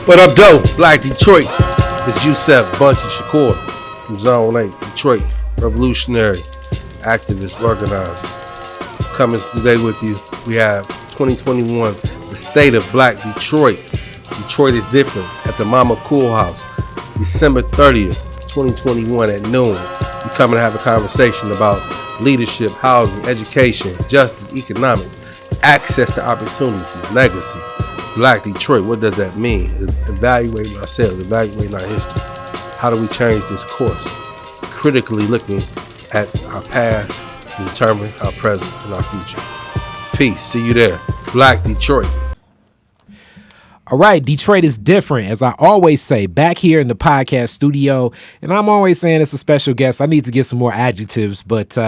What up, though? Black Detroit. It's Yusef Bunchy Shakur from Zone 8, Detroit. Revolutionary, activist, organizer. Coming today with you, we have 2021, the state of Black Detroit. Detroit is different at the Mama Cool House, December 30th, 2021 at noon. We come and have a conversation about leadership, housing, education, justice, economics, access to opportunities, legacy. Black Detroit, what does that mean? Evaluating ourselves, evaluating our history. How do we change this course? Critically looking at our past to determine our present and our future. Peace. See you there. Black Detroit. All right, Detroit is different, as I always say, back here in the podcast studio. And I'm always saying it's a special guest. I need to get some more adjectives, but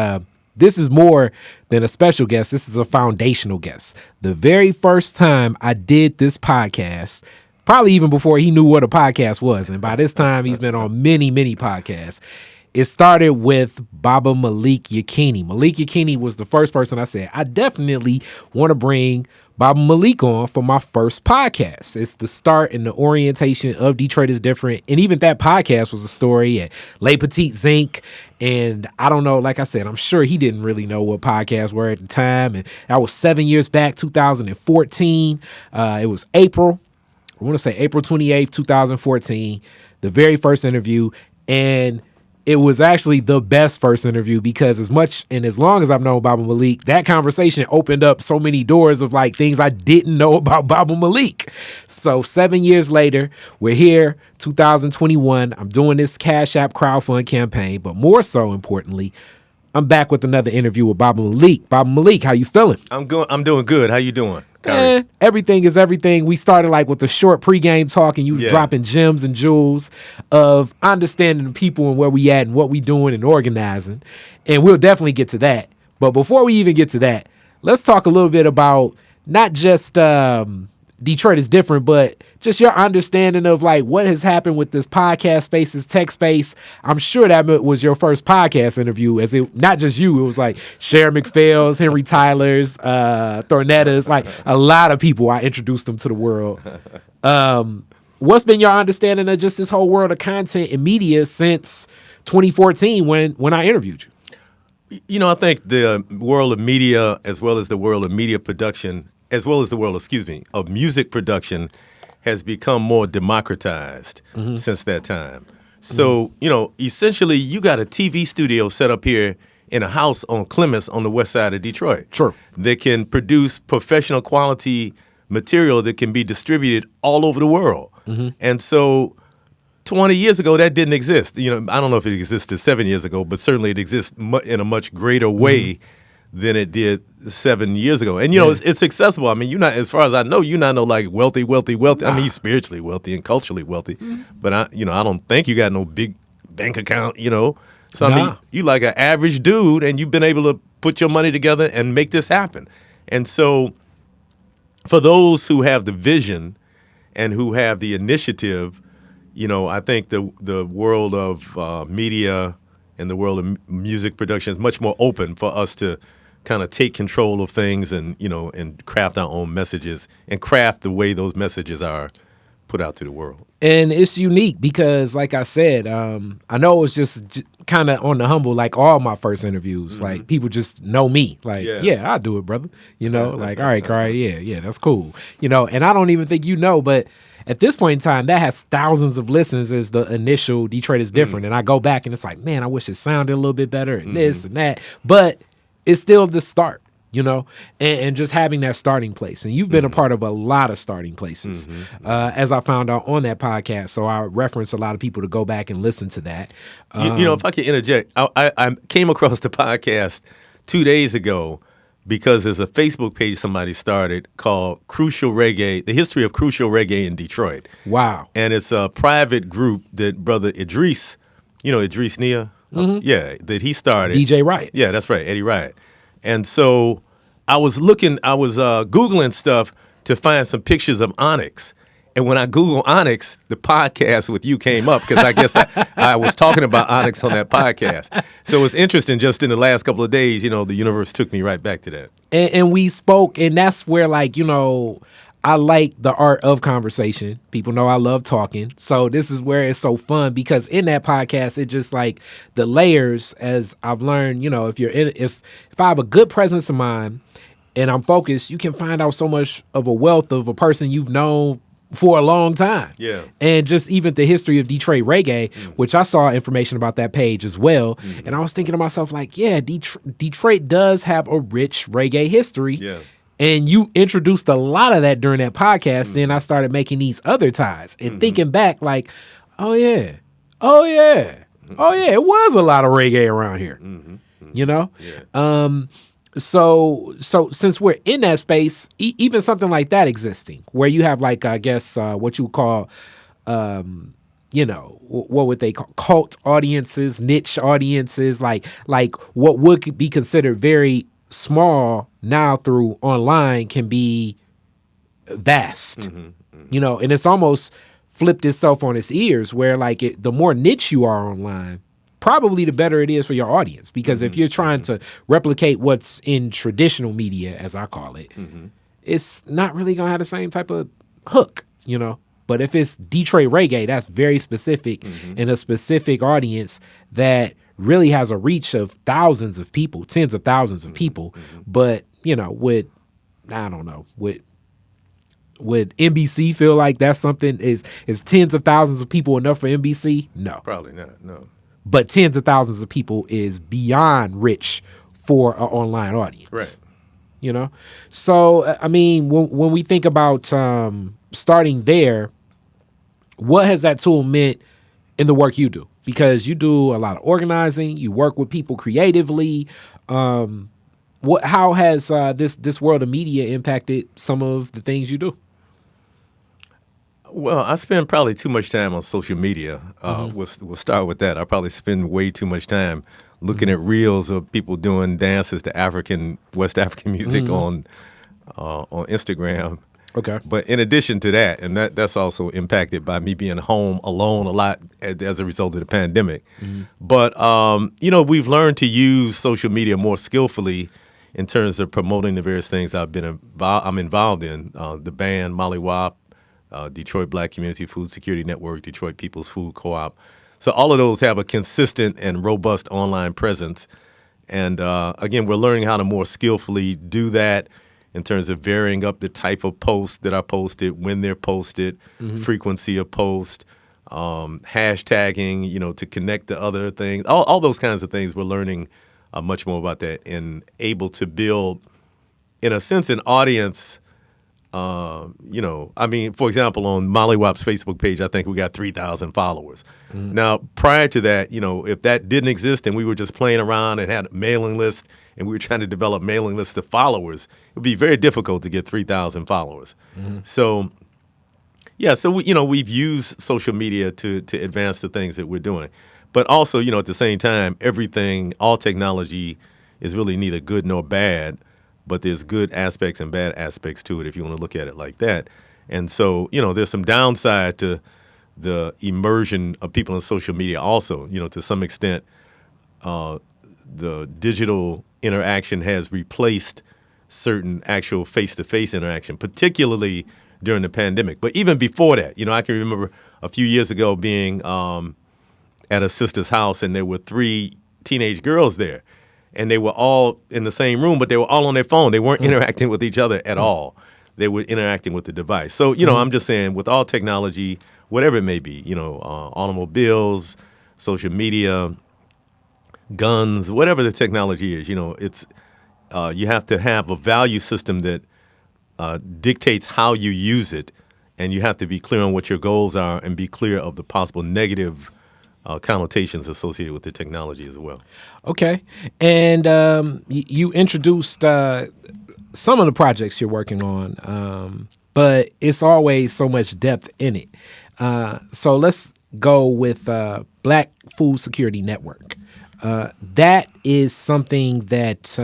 this is more than a special guest. This is a foundational guest. The very first time I did this podcast, probably even before he knew what a podcast was, and by this time he's been on many, many podcasts. It started with Baba Malik Yakini. Malik Yakini was the first person I said, I definitely want to bring Baba Malik on for my first podcast. It's the start and the orientation of Detroit is different. And even that podcast was a story at Le Petit Zinc. And I don't know, like I said, I'm sure he didn't really know what podcasts were at the time. And that was 7 years back, 2014. It was April 28th, 2014, the very first interview. And it was actually the best first interview because as much and as long as I've known Baba Malik, that conversation opened up so many doors of like things I didn't know about Baba Malik. So 7 years later, we're here, 2021. I'm doing this Cash App crowdfund campaign, but more so importantly, I'm back with another interview with Baba Malik. Baba Malik, how you feeling? I'm doing good. How you doing? Everything is everything. We started like with the short pregame talk and you dropping gems and jewels of understanding the people and where we at and what we doing and organizing. And we'll definitely get to that. But before we even get to that, let's talk a little bit about not just Detroit is different, but just your understanding of like what has happened with this podcast space, this tech space. I'm sure that was your first podcast interview, as it not just you. It was like Sharon McPhail's, Henry Tyler's, Thornetta's, like a lot of people. I introduced them to the world. What's been your understanding of just this whole world of content and media since 2014 when I interviewed you? You know, I think the world of media, as well as the world of media production, as well as the world, of music production has become more democratized since that time. So, you know, essentially you got a TV studio set up here in a house on Clements on the west side of Detroit. Sure. That can produce professional quality material that can be distributed all over the world. And so 20 years ago, that didn't exist. You know, I don't know if it existed 7 years ago, but certainly it exists in a much greater way than it did 7 years ago. And, you know, it's accessible. I mean, you're not, as far as I know, you're not no like wealthy. I mean, you're spiritually wealthy and culturally wealthy. But, I don't think you got no big bank account, you know. So, I mean, you like an average dude and you've been able to put your money together and make this happen. And so for those who have the vision and who have the initiative, you know, I think the world of media and the world of music production is much more open for us to kind of take control of things and, you know, and craft our own messages and craft the way those messages are put out to the world. And it's unique because, like I said, I know it was just kind of on the humble, like all my first interviews. Like, people just know me. Like, yeah, I'll do it, brother. You know, like, all right, Cry, yeah, that's cool. You know, and I don't even think you know, but at this point in time, that has thousands of listens as the initial Detroit is different. And I go back and it's like, man, I wish it sounded a little bit better and this and that. But it's still the start, you know, and just having that starting place. And you've been a part of a lot of starting places, as I found out on that podcast. So I reference a lot of people to go back and listen to that. You know, if I can interject, I came across the podcast 2 days ago because there's a Facebook page somebody started called Crucial Reggae, The History of Crucial Reggae in Detroit. Wow. And it's a private group that Brother Idris, you know, Idris Nia? That he started. DJ Riot. Yeah, that's right, Eddie Riot. And so I was Googling stuff to find some pictures of Onyx. And when I Googled Onyx, the podcast with you came up because I guess I was talking about Onyx on that podcast. So it's interesting just in the last couple of days, you know, the universe took me right back to that. And we spoke, and that's where, like, you know, I like the art of conversation. People know I love talking. So this is where it's so fun, because in that podcast, it just like the layers, as I've learned, if I have a good presence of mind and I'm focused, you can find out so much of a wealth of a person you've known for a long time. Yeah. And just even the history of Detroit reggae, which I saw information about that page as well. And I was thinking to myself, like, yeah, Detroit does have a rich reggae history. Yeah. And you introduced a lot of that during that podcast. Then I started making these other ties and thinking back, like, oh yeah, it was a lot of reggae around here, you know? Yeah. So since we're in that space, even something like that existing, where you have like, I guess, what you call, what would they call cult audiences, niche audiences, like what would be considered very small now through online can be vast, and it's almost flipped itself on its ears, where like the more niche you are online, probably the better it is for your audience, because if you're trying to replicate what's in traditional media, as I call it, it's not really gonna have the same type of hook, but if it's Detroit reggae, that's very specific and a specific audience that really has a reach of thousands of people, tens of thousands of people. But, would NBC feel like that's something, is tens of thousands of people enough for NBC? No. Probably not, no. But tens of thousands of people is beyond rich for an online audience. Right. So, I mean, when we think about starting there, what has that tool meant in the work you do? Because you do a lot of organizing, you work with people creatively. How has this world of media impacted some of the things you do? Well, I spend probably too much time on social media. We'll start with that. I probably spend way too much time looking at reels of people doing dances to West African music on Instagram. Okay. But in addition to that, and that's also impacted by me being home alone a lot as a result of the pandemic. But, we've learned to use social media more skillfully in terms of promoting the various things I'm involved in. The band Malik, Detroit Black Community Food Security Network, Detroit People's Food Co-op. So all of those have a consistent and robust online presence. And again, we're learning how to more skillfully do that in terms of varying up the type of posts that are posted, when they're posted, frequency of post, hashtagging, to connect to other things, all those kinds of things. We're learning much more about that and able to build, in a sense, an audience. For example, on Molly Wap's Facebook page, I think we got 3,000 followers. Now, prior to that, if that didn't exist and we were just playing around and had a mailing list and we were trying to develop mailing lists of followers, it would be very difficult to get 3,000 followers. So we've used social media to advance the things that we're doing. But also, at the same time, all technology is really neither good nor bad, but there's good aspects and bad aspects to it if you want to look at it like that. And so, there's some downside to the immersion of people in social media also. To some extent, the digital interaction has replaced certain actual face-to-face interaction, particularly during the pandemic. But even before that, I can remember a few years ago being at a sister's house, and there were 3 teenage girls there. And they were all in the same room, but they were all on their phone. They weren't interacting with each other at all. They were interacting with the device. So, I'm just saying, with all technology, whatever it may be, automobiles, social media, guns, whatever the technology is, it's you have to have a value system that dictates how you use it, and you have to be clear on what your goals are and be clear of the possible negative connotations associated with the technology as well. Okay. And you introduced some of the projects you're working on, but it's always so much depth in it. So let's go with Black Food Security Network. That is something that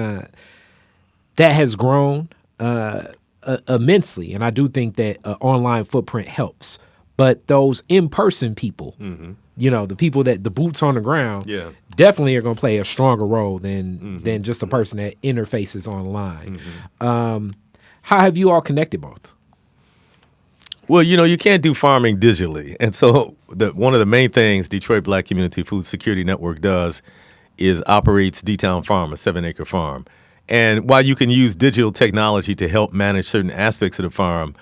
has grown immensely, and I do think that online footprint helps. But those in-person people, the people that the boots on the ground, definitely are going to play a stronger role than just a person that interfaces online. How have you all connected both? Well, you can't do farming digitally. And so one of the main things Detroit Black Community Food Security Network does is operates D-Town Farm, a 7-acre farm. And while you can use digital technology to help manage certain aspects of the farm,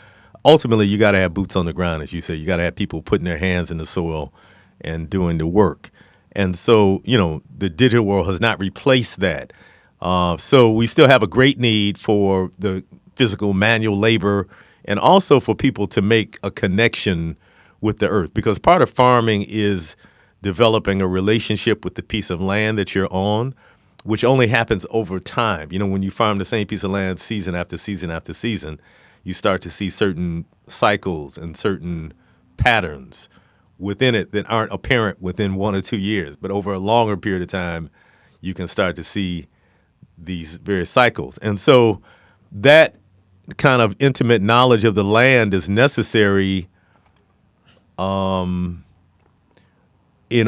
ultimately you got to have boots on the ground, as you say. You got to have people putting their hands in the soil and doing the work. And so, the digital world has not replaced that. So we still have a great need for the physical manual labor and also for people to make a connection with the earth, because part of farming is developing a relationship with the piece of land that you're on, which only happens over time. When you farm the same piece of land season after season after season, you start to see certain cycles and certain patterns within it that aren't apparent within 1 or 2 years. But over a longer period of time, you can start to see these various cycles. And so that kind of intimate knowledge of the land is necessary in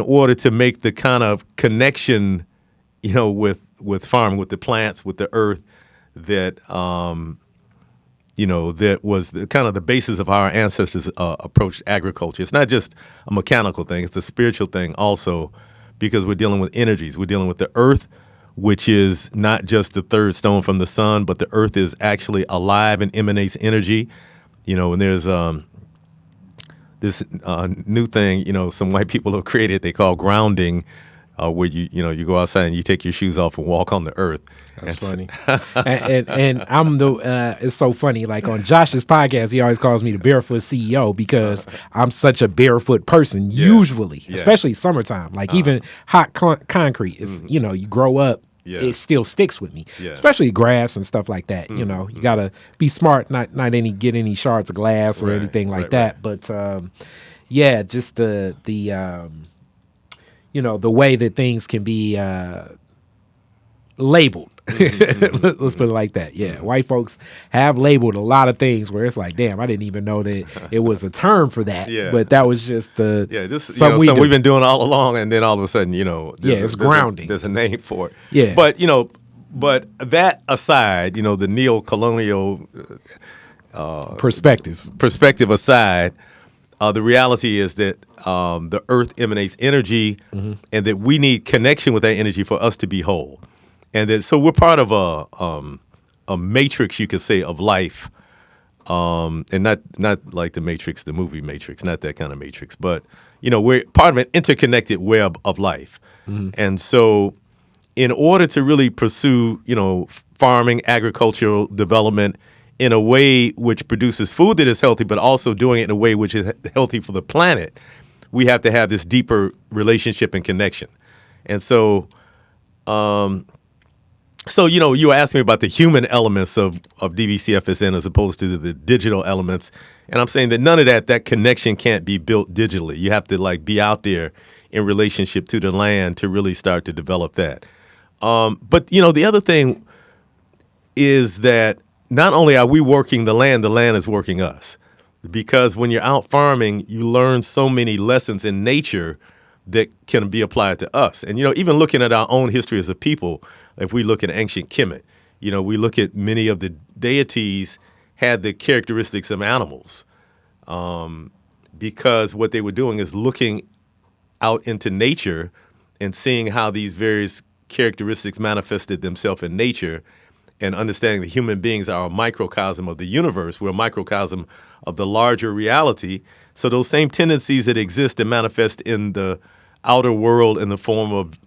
order to make the kind of connection, with farming, with the plants, with the earth, that that was the kind of the basis of how our ancestors approached agriculture. It's not just a mechanical thing; it's a spiritual thing also, because we're dealing with energies. We're dealing with the earth, which is not just the third stone from the sun, but the earth is actually alive and emanates energy. And there's this new thing, some white people have created, they call grounding, where you go outside and you take your shoes off and walk on the earth. That's funny. and I'm it's so funny. Like on Josh's podcast, he always calls me the barefoot CEO because I'm such a barefoot person, usually, especially summertime. Like even hot concrete is, you grow up, it still sticks with me, especially grass and stuff like that. You got to be smart, not get any shards of glass or anything like that. Right. But just the the way that things can be labeled. Let's put it like that. Yeah, white folks have labeled a lot of things where it's like, damn, I didn't even know that it was a term for that. But that was just something we've been doing all along, and then all of a sudden, it's grounding. There's a name for it. Yeah, but that aside, the neo-colonial perspective aside. The reality is that the earth emanates energy, and that we need connection with that energy for us to be whole. And that, so we're part of a matrix, you could say, of life, and not like the Matrix, the movie Matrix, not that kind of matrix, but we're part of an interconnected web of life. And so, in order to really pursue farming, agricultural development in a way which produces food that is healthy, but also doing it in a way which is healthy for the planet, we have to have this deeper relationship and connection. And so, you were asking me about the human elements of DBCFSN as opposed to the digital elements. And I'm saying that none of that connection can't be built digitally. You have to be out there in relationship to the land to really start to develop that. But the other thing is that not only are we working the land is working us. Because when you're out farming, you learn so many lessons in nature that can be applied to us. And, even looking at our own history as a people, if we look at ancient Kemet, we look at many of the deities had the characteristics of animals, because what they were doing is looking out into nature and seeing how these various characteristics manifested themselves in nature, and understanding that human beings are a microcosm of the universe. We're a microcosm of the larger reality. So those same tendencies that exist and manifest in the outer world in the form of,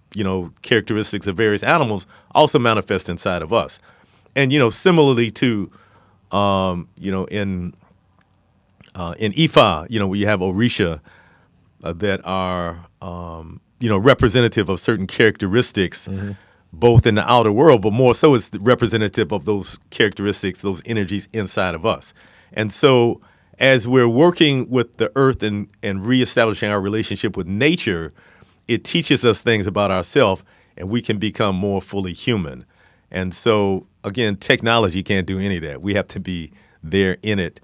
characteristics of various animals also manifest inside of us. And, similarly to, in Ifa, we have Orisha that are, representative of certain characteristics, both in the outer world, but more so it's representative of those characteristics, those energies inside of us. And so as we're working with the earth and reestablishing our relationship with nature, it teaches us things about ourselves, and we can become more fully human. And so, again, technology can't do any of that. We have to be there in it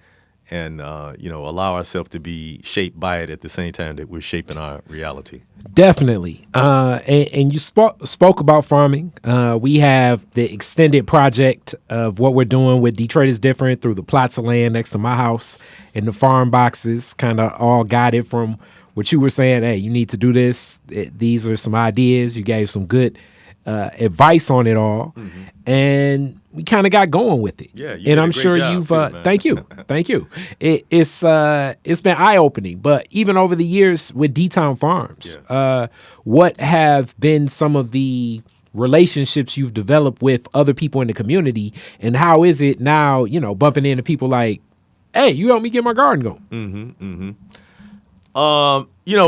allow ourselves to be shaped by it at the same time that we're shaping our reality. Definitely. And you spoke about farming. We have the extended project of what we're doing with Detroit is Different through the plots of land next to my house and the farm boxes, kind of all guided from what you were saying. Hey, you need to do this. These are some ideas. You gave some good advice on it all. And we kind of got going with it. Yeah, and I'm sure you've. Thank you. It's been eye opening. But even over the years with D-Town Farms, what have been some of the relationships you've developed with other people in the community, and how is it now? Bumping into people like, "Hey, you help me get my garden going."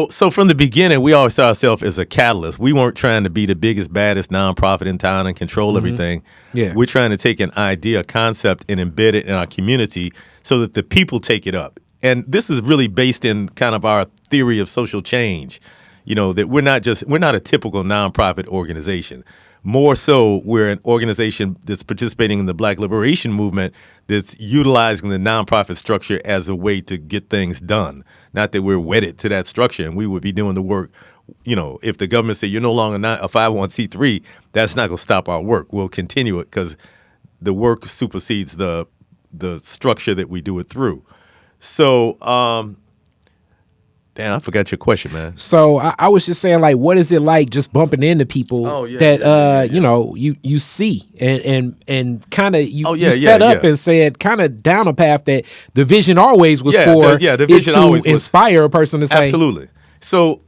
So from the beginning, we always saw ourselves as a catalyst. We weren't trying to be the biggest, baddest nonprofit in town and control everything. Yeah. We're trying to take an idea, a concept, and embed it in our community so that the people take it up. And this is really based in kind of our theory of social change. That we're not a typical nonprofit organization. More so, we're an organization that's participating in the Black liberation movement that's utilizing the nonprofit structure as a way to get things done. Not that we're wedded to that structure and we would be doing the work. If the government said you're no longer not a 501c3, that's not going to stop our work. We'll continue it because the work supersedes the structure that we do it through. So, damn, I forgot your question, man. So I was just saying, like, what is you just bumping into people you see and kind of you set up and said kind of down a path that the vision always was the vision always was inspire a person to say. Absolutely. So,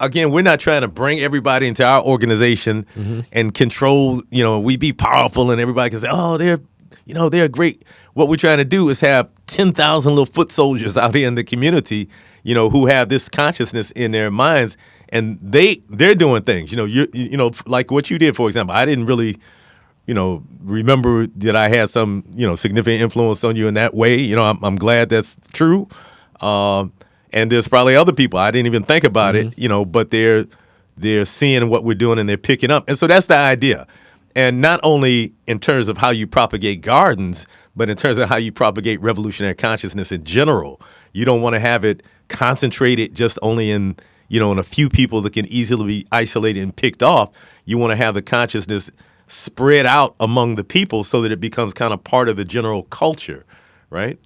again, we're not trying to bring everybody into our organization and control, we be powerful and everybody can say, oh, they're great. What we're trying to do is have 10,000 little foot soldiers out here in the community, who have this consciousness in their minds, and they're doing things. Like what you did, for example. I didn't really, remember that I had some, significant influence on you in that way. I'm glad that's true. And there's probably other people I didn't even think about it, but they're seeing what we're doing and they're picking up, and so that's the idea. And not only in terms of how you propagate gardens, but in terms of how you propagate revolutionary consciousness in general. You don't want to have it concentrated just only in a few people that can easily be isolated and picked off. You want to have the consciousness spread out among the people so that it becomes kind of part of the general culture, right?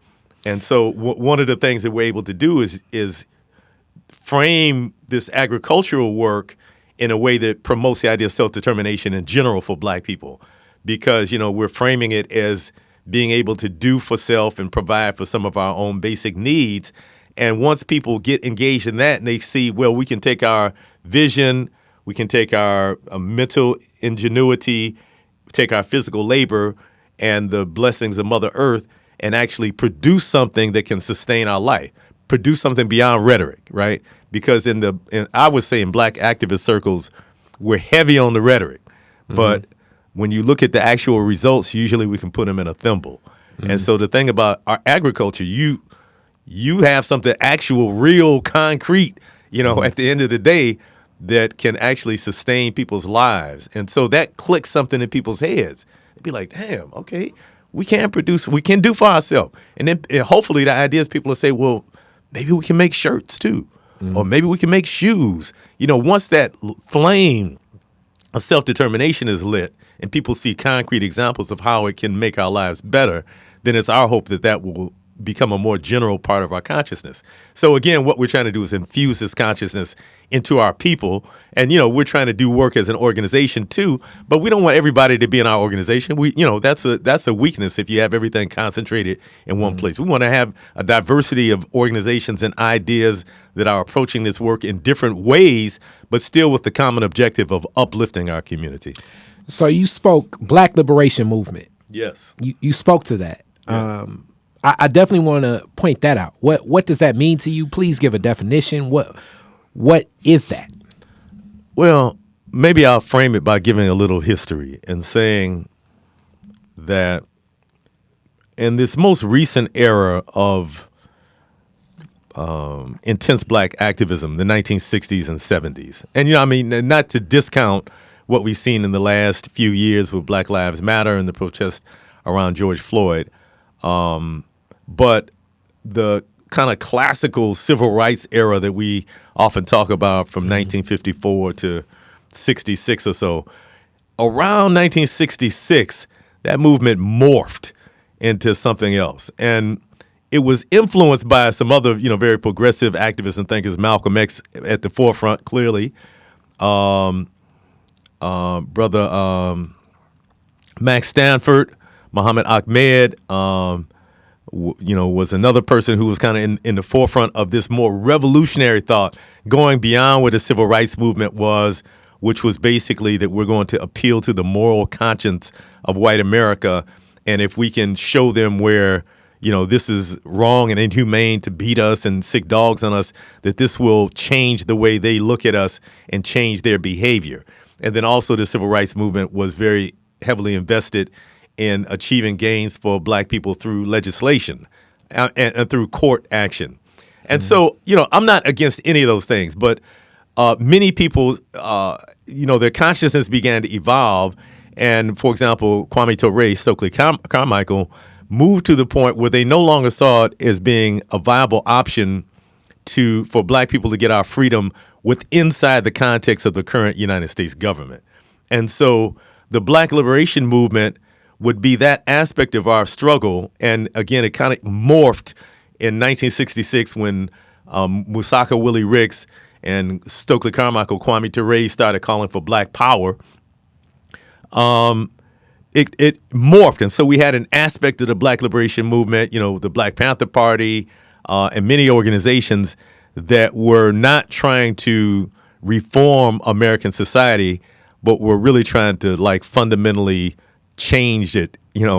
And so one of the things that we're able to do is frame this agricultural work in a way that promotes the idea of self-determination in general for Black people, because, we're framing it as being able to do for self and provide for some of our own basic needs. And once people get engaged in that and they see, well, we can take our vision, we can take our mental ingenuity, take our physical labor and the blessings of Mother Earth and actually produce something that can sustain our life, produce something beyond rhetoric, right? Because I would say in Black activist circles, we're heavy on the rhetoric, but when you look at the actual results, usually we can put them in a thimble. And so the thing about our agriculture, you have something actual, real, concrete, at the end of the day that can actually sustain people's lives. And so that clicks something in people's heads. They'd be like, damn, okay, we can produce, we can do for ourselves. And then hopefully the idea is people will say, well, maybe we can make shirts too. Or maybe we can make shoes. Once that flame of self-determination is lit and people see concrete examples of how it can make our lives better, then it's our hope that will become a more general part of our consciousness. So again, what we're trying to do is infuse this consciousness into our people. And, we're trying to do work as an organization too, but we don't want everybody to be in our organization. That's a weakness if you have everything concentrated in one place. We want to have a diversity of organizations and ideas that are approaching this work in different ways, but still with the common objective of uplifting our community. So you spoke Black liberation movement. Yes. You spoke to that. Yeah. I definitely want to point that out. What does that mean to you? Please give a definition. What is that? Well, maybe I'll frame it by giving a little history and saying that in this most recent era of intense Black activism, the 1960s and 70s, and not to discount what we've seen in the last few years with Black Lives Matter and the protests around George Floyd, but the kind of classical civil rights era that we often talk about from 1954 to 66 or so. Around 1966, that movement morphed into something else. And it was influenced by some other, very progressive activists and thinkers, Malcolm X at the forefront, clearly. Brother Max Stanford, Muhammad Ahmed, was another person who was kind of in the forefront of this more revolutionary thought, going beyond what the civil rights movement was, which was basically that we're going to appeal to the moral conscience of white America. And if we can show them where, this is wrong and inhumane to beat us and sick dogs on us, that this will change the way they look at us and change their behavior. And then also the civil rights movement was very heavily invested in achieving gains for black people through legislation and through court action. And so, I'm not against any of those things, but many people, their consciousness began to evolve. And, for example, Kwame Ture, Stokely Carmichael, moved to the point where they no longer saw it as being a viable option for black people to get our freedom inside the context of the current United States government. And so the Black Liberation Movement would be that aspect of our struggle. And again, it kind of morphed in 1966 when Musaka Willie Ricks and Stokely Carmichael, Kwame Ture started calling for black power. It morphed. And so we had an aspect of the Black Liberation Movement, the Black Panther Party, and many organizations that were not trying to reform American society, but were really trying to fundamentally change it, and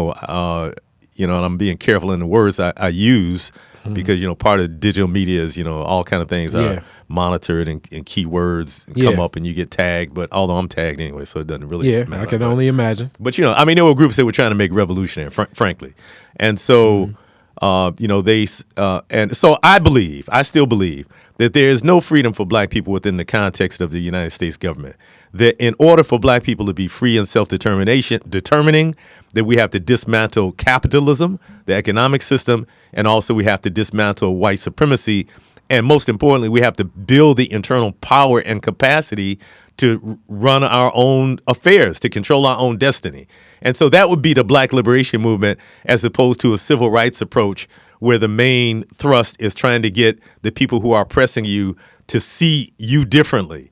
I'm being careful in the words I use because, part of digital media is, all kind of things are monitored and keywords come up and you get tagged. But although I'm tagged anyway, so it doesn't really matter. I can only imagine. But, there were groups that were trying to make revolutionary, frankly. And so, and so I still believe that there is no freedom for black people within the context of the United States government. That in order for black people to be free and determining, that we have to dismantle capitalism, the economic system, and also we have to dismantle white supremacy. And most importantly, we have to build the internal power and capacity to run our own affairs, to control our own destiny. And so that would be the Black Liberation Movement as opposed to a civil rights approach where the main thrust is trying to get the people who are oppressing you to see you differently.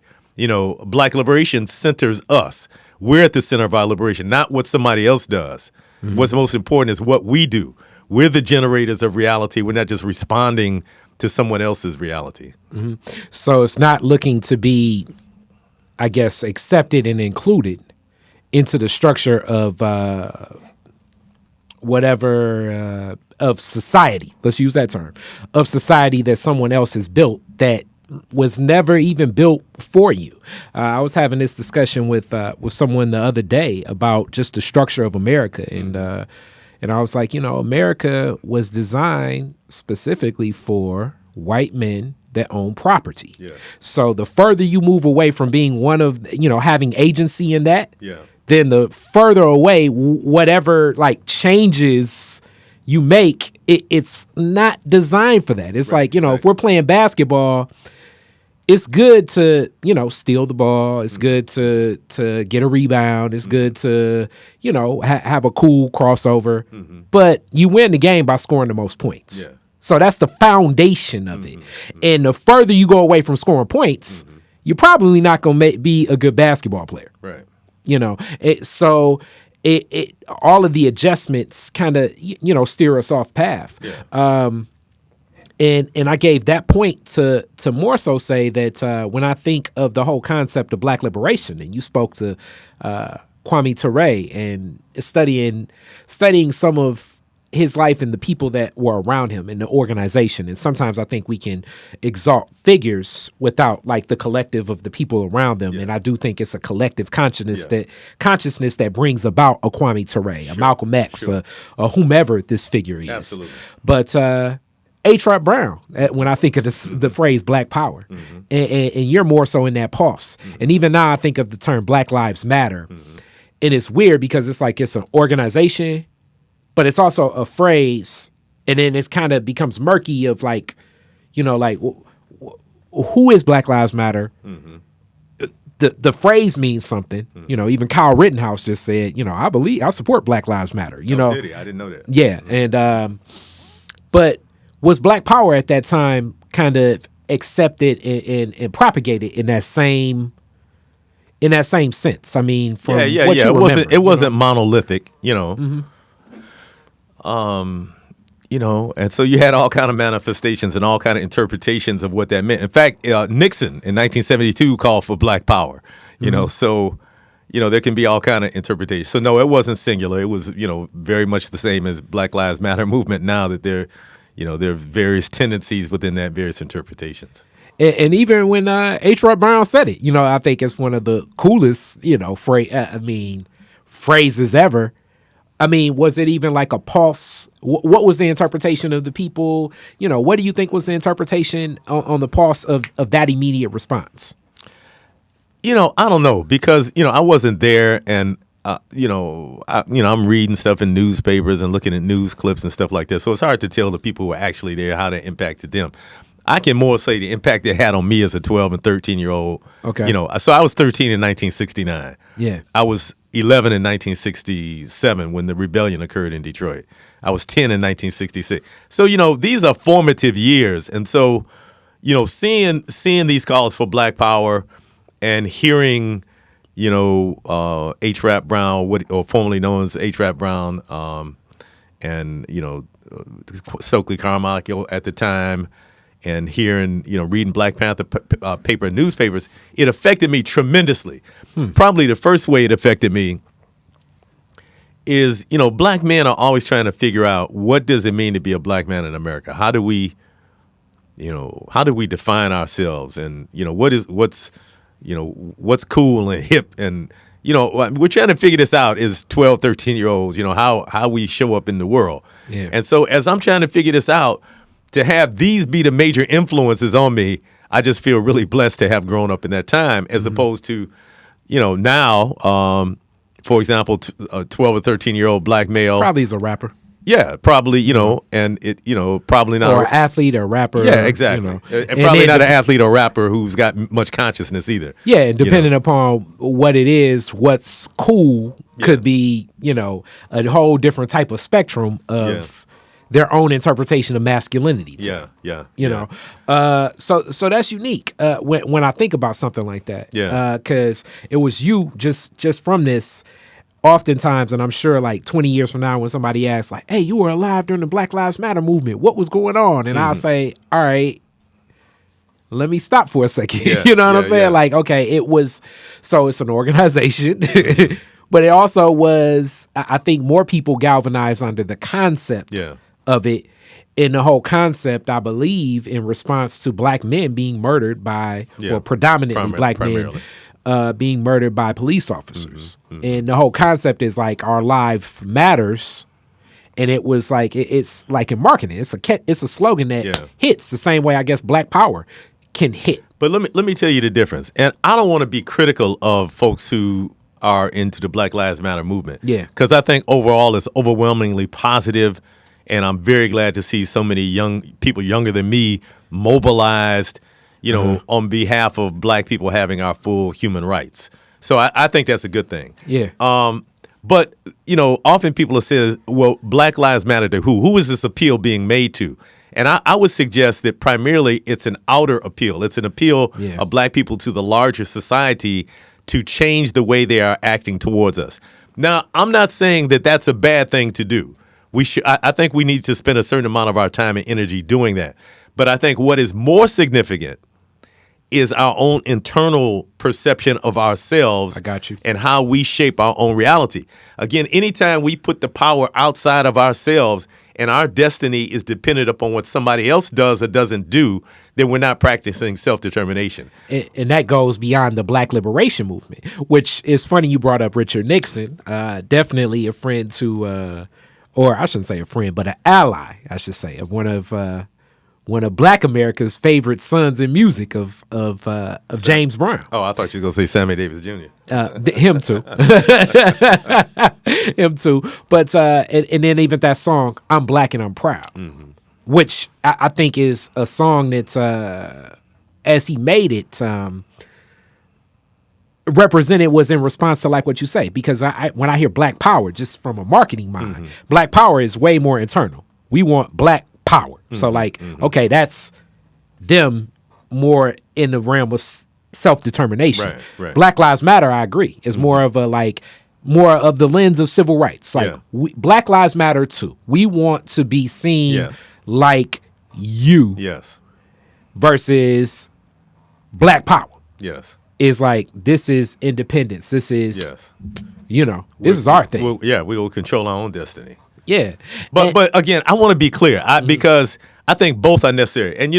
Black liberation centers us. We're at the center of our liberation, not what somebody else does. Mm-hmm. What's most important is what we do. We're the generators of reality. We're not just responding to someone else's reality. Mm-hmm. So it's not looking to be, I guess, accepted and included into the structure of of society. Let's use that term. Of society that someone else has built that was never even built for you. I was having this discussion with someone the other day about just the structure of America, and I was like, America was designed specifically for white men that own property. Yeah. So the further you move away from being one of, having agency in that, then the further away whatever changes you make, it's not designed for that. It's exactly. If we're playing basketball, it's good to, steal the ball. It's good to get a rebound. It's good to, have a cool crossover. Mm-hmm. But you win the game by scoring the most points. Yeah. So that's the foundation of it. Mm-hmm. And the further you go away from scoring points, you're probably not going to be a good basketball player. Right. So all of the adjustments kind of, steer us off path. Yeah. And I gave that point to more so say that when I think of the whole concept of Black liberation, and you spoke to Kwame Ture and studying some of his life and the people that were around him and the organization. And sometimes I think we can exalt figures without the collective of the people around them. Yeah. And I do think it's a collective consciousness that brings about a Kwame Ture, a Malcolm X, a whomever this figure is. Absolutely. But A. Brown, when I think of the phrase Black Power, and you're more so in that pulse. And even now I think of the term Black Lives Matter. And it's weird because it's it's an organization, but it's also a phrase and then it's kind of becomes murky of like, like who is Black Lives Matter? The phrase means something. Even Kyle Rittenhouse just said, I support Black Lives Matter. Did he? I didn't know that. Yeah, and but was Black Power at that time kind of accepted and propagated in that same sense? I mean, from what you remember, it wasn't monolithic, and so you had all kind of manifestations and all kind of interpretations of what that meant. In fact, Nixon in 1972 called for Black Power, so there can be all kind of interpretations. So no, it wasn't singular. It was very much the same as Black Lives Matter movement now that there are various tendencies within that, various interpretations. And even when H. Rod Brown said it, I think it's one of the coolest, phrases ever. I mean, was it even like a pulse? What was the interpretation of the people? What do you think was the interpretation on the pulse of that immediate response? I don't know, because, I wasn't there, and, I'm reading stuff in newspapers and looking at news clips and stuff like that. So it's hard to tell the people who were actually there how that impacted them. I can more say the impact it had on me as a 12 and 13-year-old. Okay. So I was 13 in 1969. Yeah. I was 11 in 1967 when the rebellion occurred in Detroit. I was 10 in 1966. So, these are formative years. And so, seeing these calls for Black Power and hearing, H. Rap Brown, or formerly known as H. Rap Brown, and, Stokely Carmichael at the time, and hearing, reading Black Panther paper and newspapers, it affected me tremendously. Probably the first way it affected me is, black men are always trying to figure out, what does it mean to be a black man in America? How do we define ourselves? And, what's cool and hip? And, we're trying to figure this out as 12, 13-year-olds, how we show up in the world. Yeah. And so as I'm trying to figure this out, to have these be the major influences on me, I just feel really blessed to have grown up in that time, as opposed to, now, for example, a 12 or 13-year-old black male. Probably is a rapper. Yeah, probably, and it, probably not. Or an athlete or rapper. Yeah, exactly. And probably not an athlete or rapper who's got much consciousness either. Yeah, and depending upon what it is, what's cool could be, a whole different type of spectrum of their own interpretation of masculinity. Too. So that's unique when I think about something like that. Yeah. Because it was you just from this. Oftentimes, and I'm sure like 20 years from now, when somebody asks like, hey, you were alive during the Black Lives Matter movement, what was going on? And I'll say, all right, let me stop for a second. Yeah, you know what I'm saying? Like, okay, it's an organization, but it also was, I think, more people galvanized under the concept of it. In the whole concept, I believe, in response to black men being murdered by, or predominantly black men being murdered by police officers. And the whole concept is like our life matters. And it was like, it's like in marketing, it's a slogan that hits the same way I guess Black Power can hit. But let me tell you the difference. And I don't want to be critical of folks who are into the Black Lives Matter movement. Yeah. Because I think overall it's overwhelmingly positive, and I'm very glad to see so many young people younger than me mobilized, on behalf of black people having our full human rights. So I think that's a good thing. Yeah. But, often people have said, well, Black Lives Matter to who? Who is this appeal being made to? And I would suggest that primarily it's an outer appeal. It's an appeal of black people to the larger society to change the way they are acting towards us. Now, I'm not saying that that's a bad thing to do. I think we need to spend a certain amount of our time and energy doing that. But I think what is more significant is our own internal perception of ourselves. I got you. And how we shape our own reality. Again, anytime we put the power outside of ourselves and our destiny is dependent upon what somebody else does or doesn't do, then we're not practicing self-determination. And that goes beyond the Black liberation movement, which is funny you brought up Richard Nixon, definitely a friend to, or I shouldn't say a friend, but an ally, I should say, of one of one of Black America's favorite sons in music of James Brown. Oh, I thought you were going to say Sammy Davis Jr. Him too. Him too. But and then even that song, I'm Black and I'm Proud, which I think is a song that's as he made it represented was in response to like what you say, because I when I hear Black Power, just from a marketing mind, Black Power is way more internal. We want Black Power. So like, okay, that's them more in the realm of self-determination. Right. Black Lives Matter, I agree, is more of a like more of the lens of civil rights. Like Black Lives Matter too. We want to be seen like you. Yes. Versus Black Power. Yes. Is like, this is independence. This is, this is our thing. We will control our own destiny. Yeah. But again, I want to be clear because I think both are necessary. And,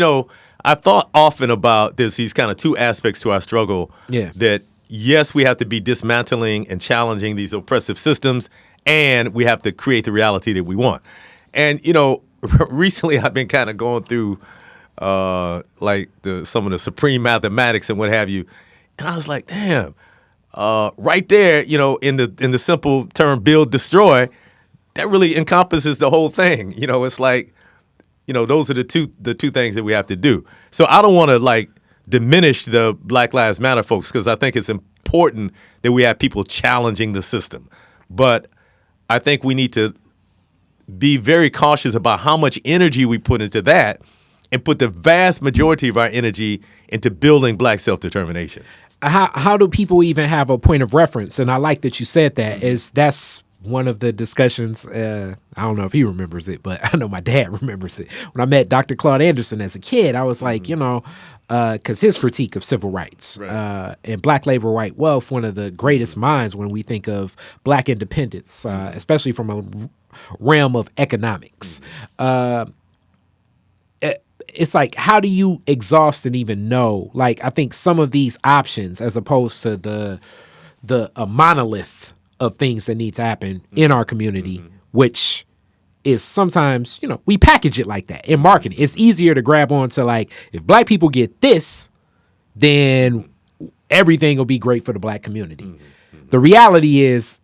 I've thought often about these kind of two aspects to our struggle. Yeah. That, yes, we have to be dismantling and challenging these oppressive systems, and we have to create the reality that we want. And, recently I've been kind of going through like some of the supreme mathematics and what have you. And I was like, damn, right there, in the simple term build, destroy, that really encompasses the whole thing. It's like, those are the two things that we have to do. So I don't want to like diminish the Black Lives Matter folks, because I think it's important that we have people challenging the system. But I think we need to be very cautious about how much energy we put into that and put the vast majority of our energy into building Black self-determination. How do people even have a point of reference? And I like that you said that. That's one of the discussions. I don't know if he remembers it, but I know my dad remembers it. When I met Dr. Claude Anderson as a kid, I was like, because his critique of civil rights and Black labor, white wealth, one of the greatest minds when we think of Black independence, especially from a realm of economics. It's like, how do you exhaust and even know? Like, I think some of these options, as opposed to a monolith of things that need to happen in our community, which is sometimes, we package it like that in marketing. It's easier to grab onto like, if Black people get this, then everything will be great for the Black community. The reality is,